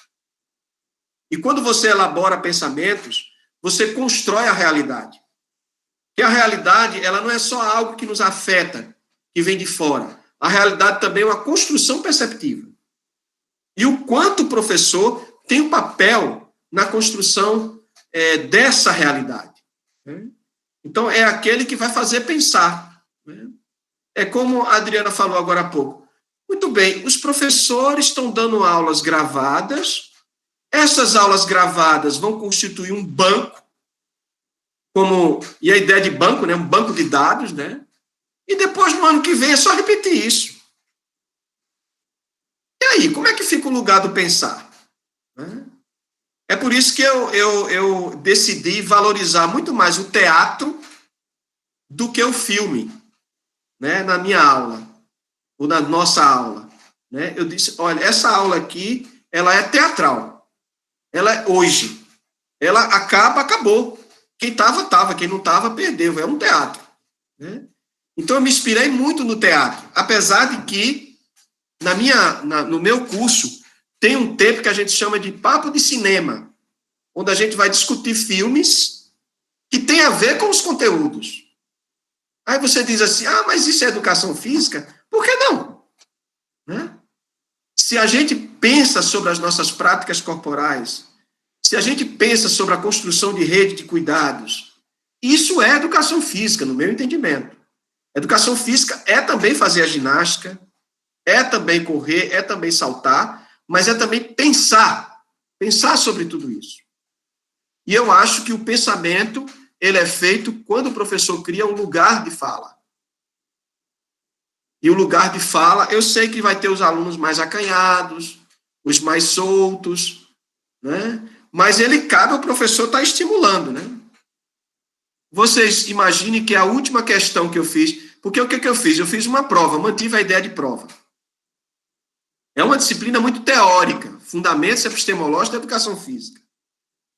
E quando você elabora pensamentos, você constrói a realidade. Porque a realidade, ela não é só algo que nos afeta, que vem de fora. A realidade também é uma construção perceptiva. E o quanto o professor tem um papel na construção dessa realidade. Né? Então, é aquele que vai fazer pensar. Né? É como a Adriana falou agora há pouco. Muito bem, os professores estão dando aulas gravadas, essas aulas gravadas vão constituir um banco, e a ideia de banco, né, um banco de dados, né? E depois, no ano que vem, é só repetir isso. E aí, como é que fica o lugar do pensar? Né? É por isso que eu decidi valorizar muito mais o teatro do que o filme, né, na minha aula, ou na nossa aula. Né? Eu disse, olha, essa aula aqui, ela é teatral. Ela é hoje. Ela acabou. Quem estava, quem não estava, perdeu. É um teatro. Né? Então, eu me inspirei muito no teatro, apesar de que, no meu curso, tem um tempo que a gente chama de papo de cinema, onde a gente vai discutir filmes que têm a ver com os conteúdos. Aí você diz assim, mas isso é educação física? Por que não? Né? Se a gente pensa sobre as nossas práticas corporais, se a gente pensa sobre a construção de rede de cuidados, isso é educação física, no meu entendimento. Educação física é também fazer a ginástica, é também correr, é também saltar, mas é também pensar sobre tudo isso. E eu acho que o pensamento, ele é feito quando o professor cria um lugar de fala. E o lugar de fala, eu sei que vai ter os alunos mais acanhados, os mais soltos, né? Mas ele cabe ao professor estar estimulando, né? Vocês imaginem que a última questão que eu fiz, porque o que eu fiz? Eu fiz uma prova, mantive a ideia de prova. É uma disciplina muito teórica, fundamentos epistemológicos da educação física.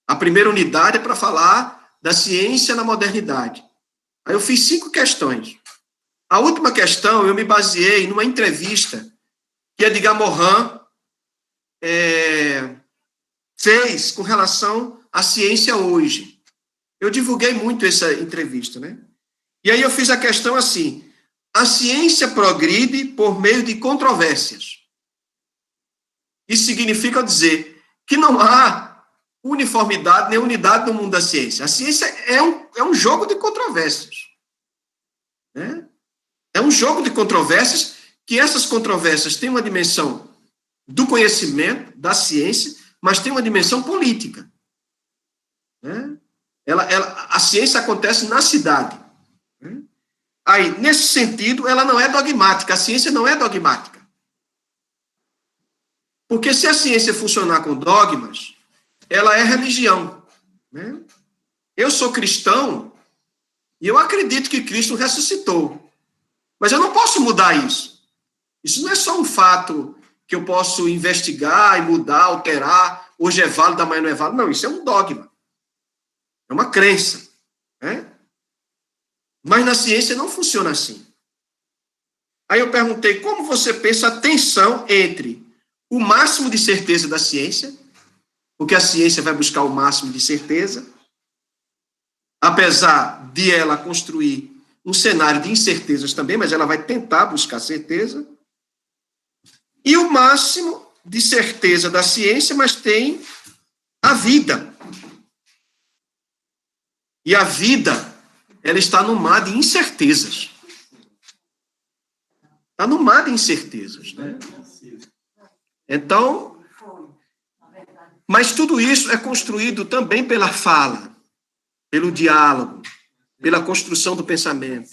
A primeira unidade é para falar da ciência na modernidade. Aí eu fiz 5 questões. A última questão, eu me baseei numa entrevista que Edgar Morin fez com relação à ciência hoje. Eu divulguei muito essa entrevista, né? E aí eu fiz a questão assim, a ciência progride por meio de controvérsias. Isso significa dizer que não há uniformidade nem unidade no mundo da ciência. A ciência é um jogo de controvérsias. Né? É um jogo de controvérsias, que essas controvérsias têm uma dimensão do conhecimento, da ciência, mas tem uma dimensão política. Né? A ciência acontece na cidade. Né? Aí, nesse sentido, ela não é dogmática. A ciência não é dogmática. Porque se a ciência funcionar com dogmas, ela é religião. Né? Eu sou cristão e eu acredito que Cristo ressuscitou. Mas eu não posso mudar isso. Isso não é só um fato que eu posso investigar e mudar, alterar. Hoje é válido, amanhã não é válido. Não, isso é um dogma. É uma crença. Né? Mas na ciência não funciona assim. Aí eu perguntei, como você pensa a tensão entre o máximo de certeza da ciência, porque a ciência vai buscar o máximo de certeza, apesar de ela construir um cenário de incertezas também, mas ela vai tentar buscar certeza, e o máximo de certeza da ciência, mas tem a vida. E a vida, ela está no mar de incertezas. Está no mar de incertezas, né? Então, mas tudo isso é construído também pela fala, pelo diálogo, pela construção do pensamento.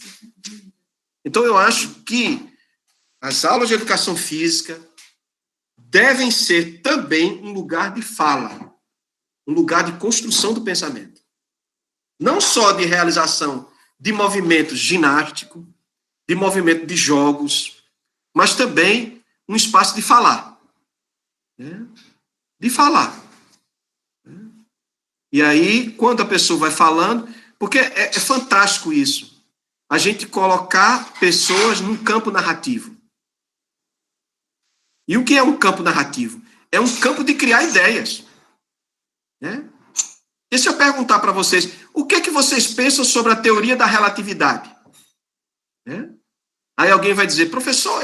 Então, eu acho que as aulas de educação física devem ser também um lugar de fala, um lugar de construção do pensamento. Não só de realização de movimentos ginásticos, de movimento de jogos, mas também um espaço de falar. Né? De falar. E aí, quando a pessoa vai falando, porque é fantástico isso, a gente colocar pessoas num campo narrativo. E o que é um campo narrativo? É um campo de criar ideias. Né? E se eu perguntar para vocês, o que é que vocês pensam sobre a teoria da relatividade? Né? Aí alguém vai dizer, professor,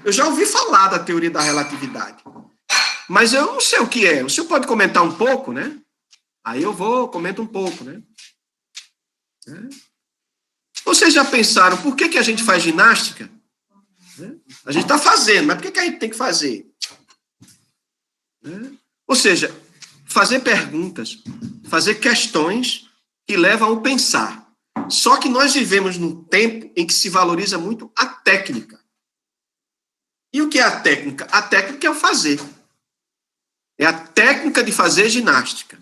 eu já ouvi falar da teoria da relatividade, mas eu não sei o que é. O senhor pode comentar um pouco, né? Aí eu comento um pouco, né? Vocês já pensaram por que a gente faz ginástica? A gente está fazendo, mas por que a gente tem que fazer? Ou seja, fazer perguntas, fazer questões que levam ao pensar. Só que nós vivemos num tempo em que se valoriza muito a técnica. E o que é a técnica? A técnica é o fazer. É a técnica de fazer ginástica.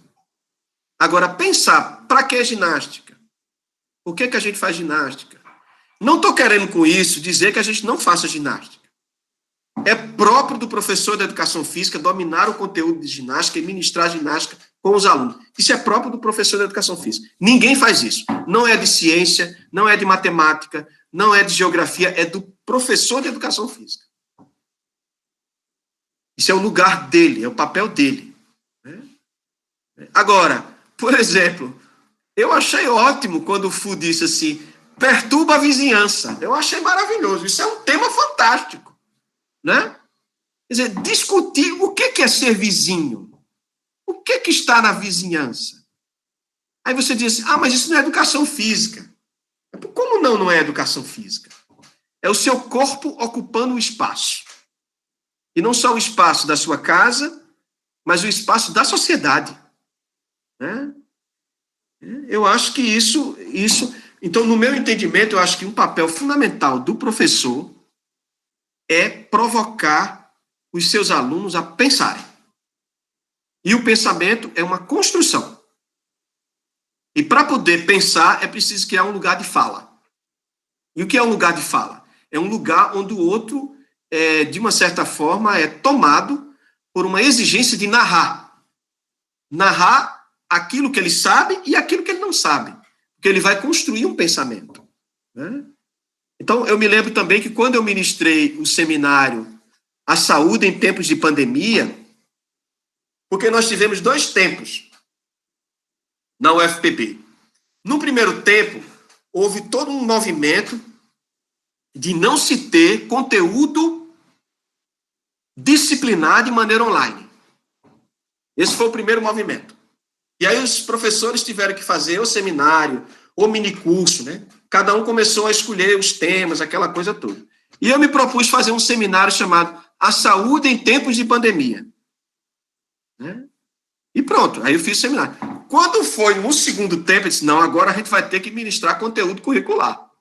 Agora, pensar, para que ginástica? Por que a gente faz ginástica? Não estou querendo com isso dizer que a gente não faça ginástica. É próprio do professor da educação física dominar o conteúdo de ginástica e ministrar ginástica com os alunos. Isso é próprio do professor da educação física. Ninguém faz isso. Não é de ciência, não é de matemática, não é de geografia, é do professor de educação física. Isso é o lugar dele, é o papel dele. Agora, por exemplo, eu achei ótimo quando o Fu disse assim, perturba a vizinhança. Eu achei maravilhoso. Isso é um tema fantástico. Né? Quer dizer, discutir o que é ser vizinho. O que está na vizinhança? Aí você diz assim, mas isso não é educação física. Como não é educação física? É o seu corpo ocupando o espaço. E não só o espaço da sua casa, mas o espaço da sociedade. Né? Eu acho que isso... Então, no meu entendimento, eu acho que um papel fundamental do professor é provocar os seus alunos a pensarem. E o pensamento é uma construção. E para poder pensar, é preciso criar um lugar de fala. E o que é um lugar de fala? É um lugar onde o outro, de uma certa forma, é tomado por uma exigência de narrar. Narrar aquilo que ele sabe e aquilo que ele não sabe. Porque ele vai construir um pensamento. Né? Então, eu me lembro também que quando eu ministrei o seminário A Saúde em Tempos de Pandemia, porque nós tivemos 2 tempos na UFPB. No primeiro tempo, houve todo um movimento de não se ter conteúdo disciplinar de maneira online. Esse foi o primeiro movimento. E aí os professores tiveram que fazer o seminário, o minicurso, né? Cada um começou a escolher os temas, aquela coisa toda. E eu me propus fazer um seminário chamado A Saúde em Tempos de Pandemia. Né? E pronto, aí eu fiz o seminário. Quando foi no segundo tempo, eu disse, não, agora a gente vai ter que ministrar conteúdo curricular.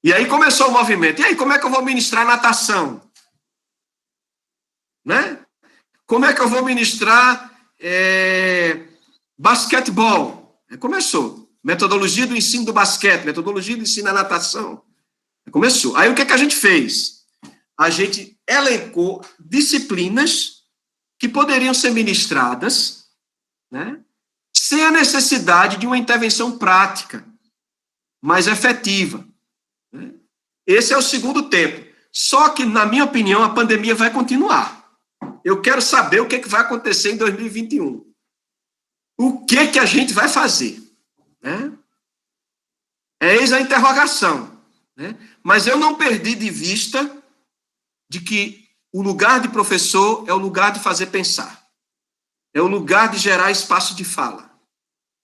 E aí começou o movimento. E aí, como é que eu vou ministrar natação? Né? Como é que eu vou ministrar basquetebol? Começou. Metodologia do ensino do basquete, metodologia do ensino da natação. Começou. Aí o que a gente fez? A gente elencou disciplinas que poderiam ser ministradas, né, sem a necessidade de uma intervenção prática, mais efetiva. Né? Esse é o segundo tempo. Só que, na minha opinião, a pandemia vai continuar. Eu quero saber o que vai acontecer em 2021. O que a gente vai fazer? né? Eis a interrogação, né? Mas eu não perdi de vista de que o lugar de professor é o lugar de fazer pensar, é o lugar de gerar espaço de fala,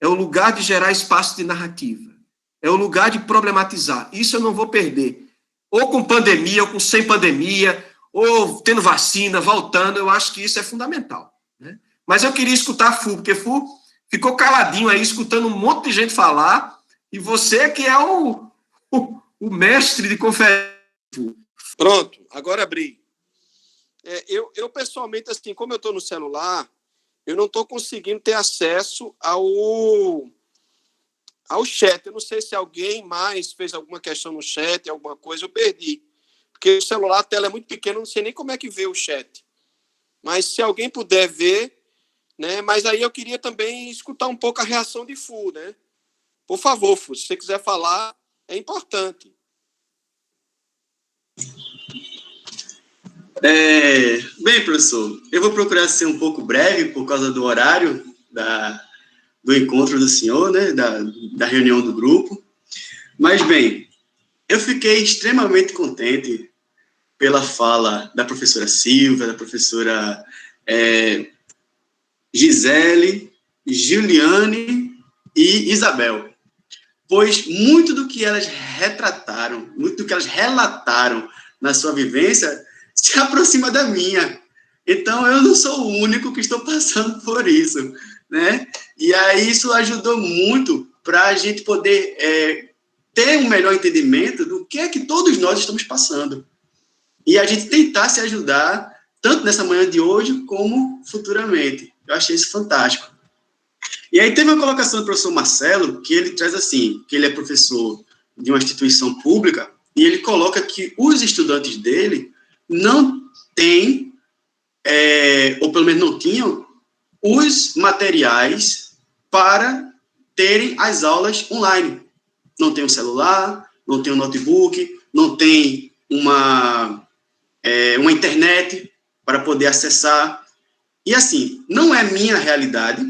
é o lugar de gerar espaço de narrativa, é o lugar de problematizar. Isso eu não vou perder, ou com pandemia, ou com sem pandemia, ou tendo vacina, voltando. Eu acho que isso é fundamental, né? Mas eu queria escutar a Fu, porque Fu ficou caladinho aí, escutando um monte de gente falar, e você que é o mestre de conferência. Pronto, agora abri. Eu pessoalmente, assim, como eu estou no celular, eu não estou conseguindo ter acesso ao chat. Eu não sei se alguém mais fez alguma questão no chat, alguma coisa, eu perdi. Porque o celular, a tela é muito pequena, eu não sei nem como é que vê o chat. Mas se alguém puder ver, né? Mas aí eu queria também escutar um pouco a reação de Fu, né? Por favor, Fu, se você quiser falar, é importante. Bem, professor, eu vou procurar ser um pouco breve por causa do horário do encontro do senhor, né, da reunião do grupo. Mas, bem, eu fiquei extremamente contente pela fala da professora Silvia, da professora Gisele, Juliane e Isabel, pois muito do que elas retrataram, muito do que elas relataram na sua vivência se aproxima da minha. Então, eu não sou o único que estou passando por isso, né? E aí isso ajudou muito para a gente poder ter um melhor entendimento do que é que todos nós estamos passando. E a gente tentar se ajudar, tanto nessa manhã de hoje, como futuramente. Eu achei isso fantástico. E aí teve uma colocação do professor Marcelo, que ele traz assim, que ele é professor de uma instituição pública, e ele coloca que os estudantes dele não têm, ou pelo menos não tinham, os materiais para terem as aulas online. Não tem um celular, não tem um notebook, não tem uma internet para poder acessar. E assim, não é minha realidade,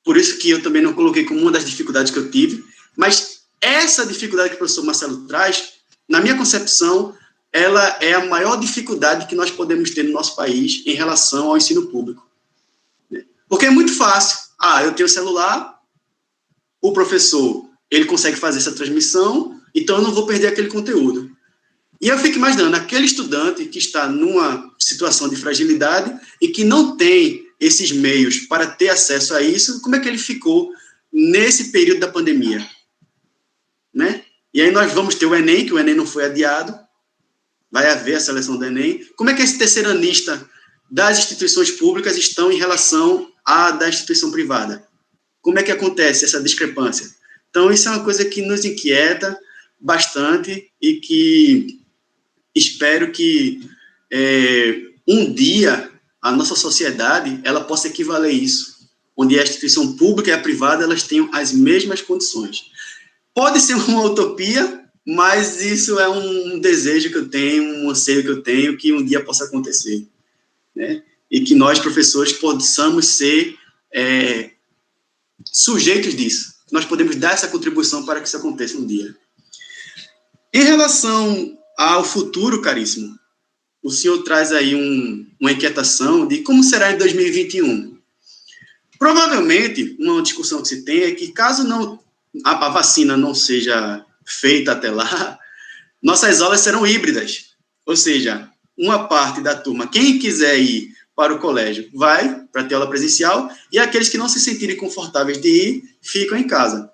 por isso que eu também não coloquei como uma das dificuldades que eu tive, mas essa dificuldade que o professor Marcelo traz, na minha concepção, ela é a maior dificuldade que nós podemos ter no nosso país em relação ao ensino público. Porque é muito fácil. Eu tenho celular, o professor, ele consegue fazer essa transmissão, então eu não vou perder aquele conteúdo. E eu fico imaginando, aquele estudante que está numa situação de fragilidade e que não tem esses meios para ter acesso a isso, como é que ele ficou nesse período da pandemia? Né? E aí nós vamos ter o Enem, que o Enem não foi adiado, vai haver a seleção do Enem. Como é que esse terceiranista das instituições públicas estão em relação à da instituição privada? Como é que acontece essa discrepância? Então, isso é uma coisa que nos inquieta bastante e que espero que um dia a nossa sociedade ela possa equivaler a isso, onde a instituição pública e a privada elas tenham as mesmas condições. Pode ser uma utopia, mas isso é um desejo que eu tenho, um anseio que eu tenho, que um dia possa acontecer, né? E que nós, professores, possamos ser sujeitos disso. Nós podemos dar essa contribuição para que isso aconteça um dia. Em relação ao futuro, caríssimo, o senhor traz aí uma inquietação de como será em 2021. Provavelmente, uma discussão que se tem é que, caso a vacina não seja feita até lá, nossas aulas serão híbridas. Ou seja, uma parte da turma, quem quiser ir para o colégio, vai para ter aula presencial, e aqueles que não se sentirem confortáveis de ir, ficam em casa.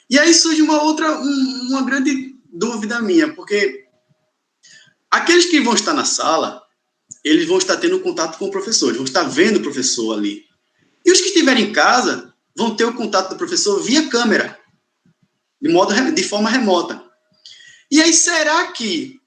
E aí surge uma grande dúvida minha, porque aqueles que vão estar na sala, eles vão estar tendo contato com o professor, eles vão estar vendo o professor ali. E os que estiverem em casa vão ter o contato do professor via câmera, de forma remota. E aí, será que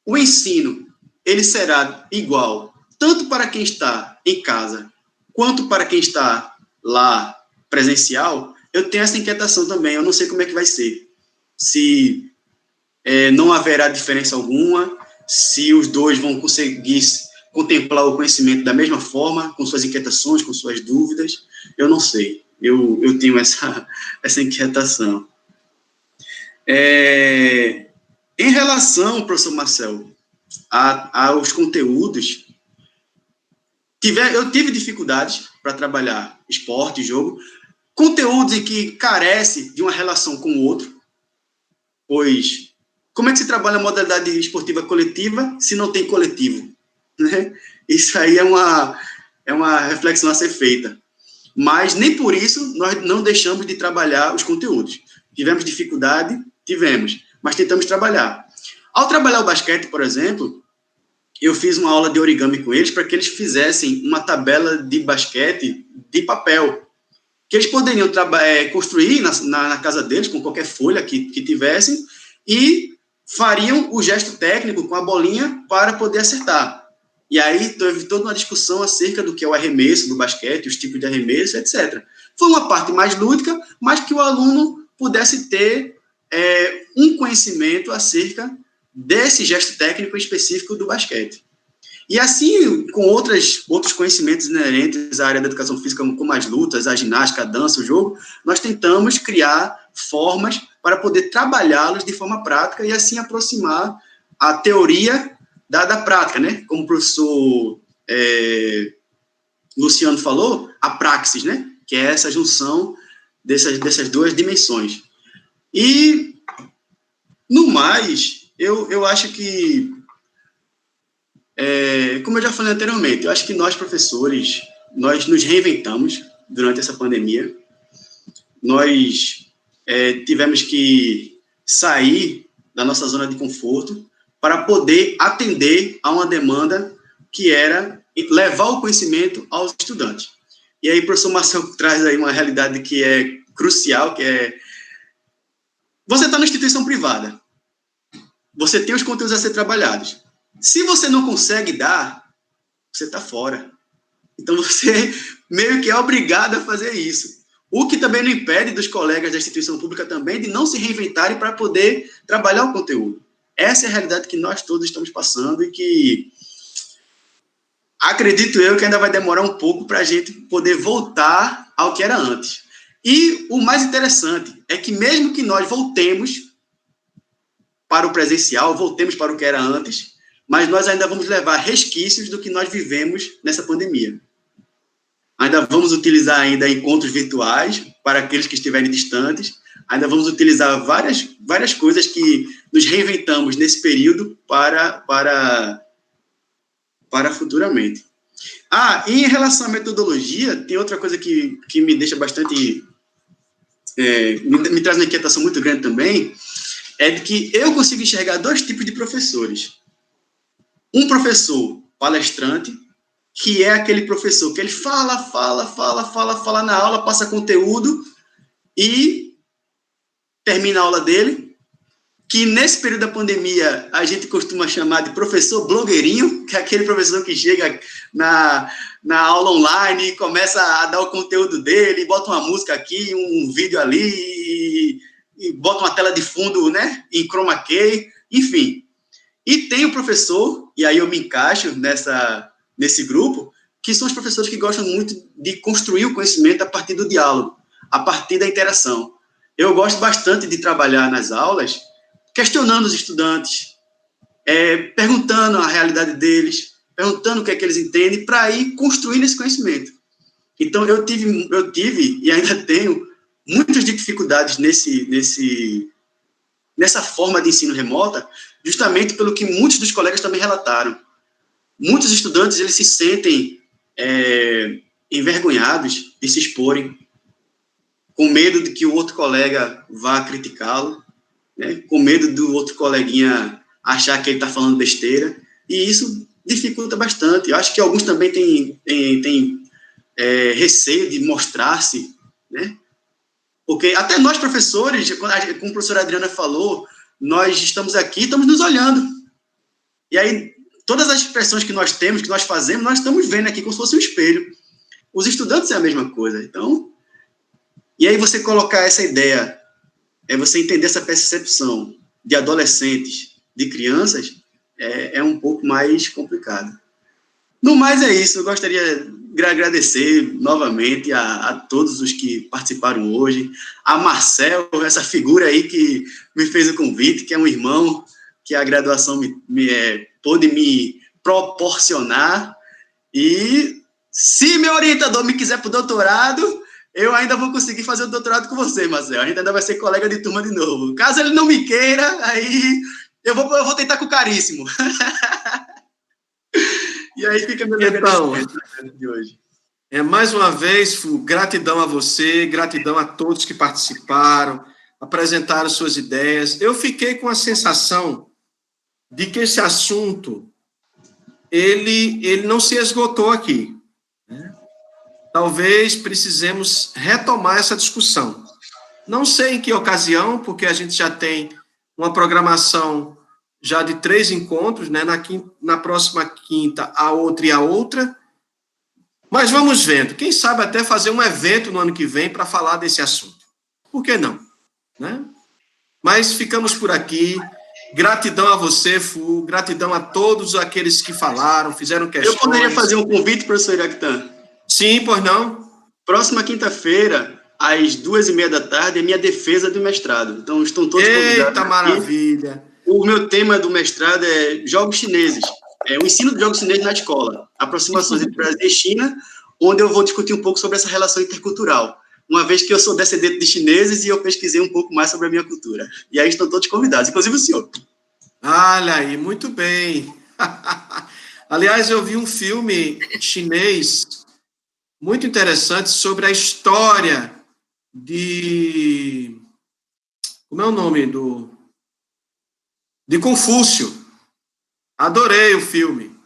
o ensino ele será igual, tanto para quem está em casa, quanto para quem está lá presencial? Eu tenho essa inquietação também, eu não sei como é que vai ser. Se não haverá diferença alguma, se os dois vão conseguir contemplar o conhecimento da mesma forma, com suas inquietações, com suas dúvidas, eu não sei. eu tenho essa inquietação. Em relação, professor Marcel, aos conteúdos, eu tive dificuldades para trabalhar esporte, jogo, conteúdos em que carece de uma relação com o outro, pois como é que se trabalha a modalidade esportiva coletiva se não tem coletivo? Né? Isso aí é uma reflexão a ser feita. Mas nem por isso nós não deixamos de trabalhar os conteúdos. Tivemos dificuldade? Tivemos, mas tentamos trabalhar. Ao trabalhar o basquete, por exemplo, eu fiz uma aula de origami com eles para que eles fizessem uma tabela de basquete de papel, que eles poderiam construir na casa deles, com qualquer folha que tivessem, e fariam o gesto técnico com a bolinha para poder acertar. E aí teve toda uma discussão acerca do que é o arremesso do basquete, os tipos de arremesso, etc. Foi uma parte mais lúdica, mas que o aluno pudesse ter um conhecimento acerca desse gesto técnico específico do basquete. E assim, com outros conhecimentos inerentes à área da educação física, como as lutas, a ginástica, a dança, o jogo, nós tentamos criar formas para poder trabalhá-los de forma prática e assim aproximar a teoria da prática, né? Como o professor Luciano falou, a praxis, né? Que é essa junção dessas duas dimensões. E, no mais, eu acho que, como eu já falei anteriormente, eu acho que nós, professores, nós nos reinventamos durante essa pandemia. Nós tivemos que sair da nossa zona de conforto para poder atender a uma demanda que era levar o conhecimento aos estudantes. E aí o professor Marcel traz aí uma realidade que é crucial, que é... Você está na instituição privada, você tem os conteúdos a ser trabalhados. Se você não consegue dar, você está fora. Então, você meio que é obrigado a fazer isso. O que também não impede dos colegas da instituição pública também de não se reinventarem para poder trabalhar o conteúdo. Essa é a realidade que nós todos estamos passando e que acredito eu que ainda vai demorar um pouco para a gente poder voltar ao que era antes. E o mais interessante é que mesmo que nós voltemos para o presencial, voltemos para o que era antes, mas nós ainda vamos levar resquícios do que nós vivemos nessa pandemia. Ainda vamos utilizar ainda encontros virtuais para aqueles que estiverem distantes, ainda vamos utilizar várias coisas que nos reinventamos nesse período para futuramente. E em relação à metodologia, tem outra coisa que me deixa bastante... me traz uma inquietação muito grande também, é de que eu consigo enxergar dois tipos de professores. Um professor palestrante, que é aquele professor que ele fala na aula, passa conteúdo e termina a aula dele, que nesse período da pandemia a gente costuma chamar de professor blogueirinho, que é aquele professor que chega na aula online e começa a dar o conteúdo dele, bota uma música aqui, um vídeo ali, e bota uma tela de fundo, né, em chroma key, enfim. E tem o professor, e aí eu me encaixo nesse grupo, que são os professores que gostam muito de construir o conhecimento a partir do diálogo, a partir da interação. Eu gosto bastante de trabalhar nas aulas, questionando os estudantes, perguntando a realidade deles, perguntando o que é que eles entendem, para ir construindo esse conhecimento. Então, eu tive e ainda tenho muitas dificuldades nessa forma de ensino remota, justamente pelo que muitos dos colegas também relataram. Muitos estudantes, eles se sentem envergonhados de se exporem, com medo de que o outro colega vá criticá-lo, né, com medo do outro coleguinha achar que ele está falando besteira, e isso dificulta bastante. Eu acho que alguns também têm receio de mostrar-se, né, porque até nós, professores, como a professora Adriana falou, nós estamos aqui, estamos nos olhando. E aí, todas as expressões que nós temos, que nós fazemos, nós estamos vendo aqui como se fosse um espelho. Os estudantes é a mesma coisa. Então, e aí você colocar essa ideia, você entender essa percepção de adolescentes, de crianças, é um pouco mais complicado. No mais é isso, eu gostaria de agradecer novamente a todos os que participaram hoje, a Marcel, essa figura aí que me fez o convite, que é um irmão que a graduação pôde me proporcionar, e se meu orientador me quiser para o doutorado, eu ainda vou conseguir fazer o doutorado com você, Marcel, a gente ainda vai ser colega de turma de novo. Caso ele não me queira, aí eu vou tentar com caríssimo. E aí fica meu agradecimento de hoje. Mais uma vez, Fu, gratidão a você, gratidão a todos que participaram, apresentaram suas ideias. Eu fiquei com a sensação de que esse assunto, ele não se esgotou aqui, né? Talvez precisemos retomar essa discussão. Não sei em que ocasião, porque a gente já tem uma programação já de 3 encontros, né? Na próxima quinta, a outra e a outra. Mas vamos vendo. Quem sabe até fazer um evento no ano que vem para falar desse assunto. Por que não? Né? Mas ficamos por aqui. Gratidão a você, Fu. Gratidão a todos aqueles que falaram, fizeram questões. Eu poderia fazer um convite, professor Iraquitã? Sim, pois não? Próxima quinta-feira, às 14h30, é minha defesa do mestrado. Então, estão todos convidados. Eita, maravilha! O meu tema do mestrado é jogos chineses. O ensino de jogos chineses na escola. Aproximações entre Brasil e China, onde eu vou discutir um pouco sobre essa relação intercultural. Uma vez que eu sou descendente de chineses e eu pesquisei um pouco mais sobre a minha cultura. E aí estão todos convidados, inclusive o senhor. Olha aí, muito bem. Aliás, eu vi um filme chinês muito interessante sobre a história de... Como é o nome de Confúcio. Adorei o filme.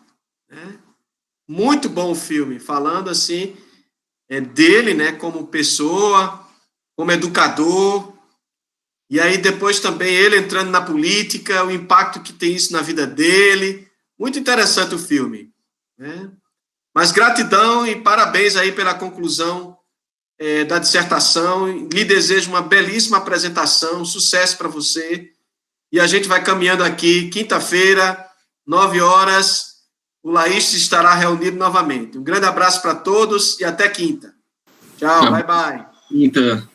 Né? Muito bom o filme, falando assim dele, né, como pessoa, como educador, e aí depois também ele entrando na política, o impacto que tem isso na vida dele. Muito interessante o filme. Né? Mas gratidão e parabéns aí pela conclusão da dissertação. Lhe desejo uma belíssima apresentação, sucesso para você. E a gente vai caminhando aqui, quinta-feira, 9h, o Laís estará reunido novamente. Um grande abraço para todos e até quinta. Tchau, bye, bye. Quinta.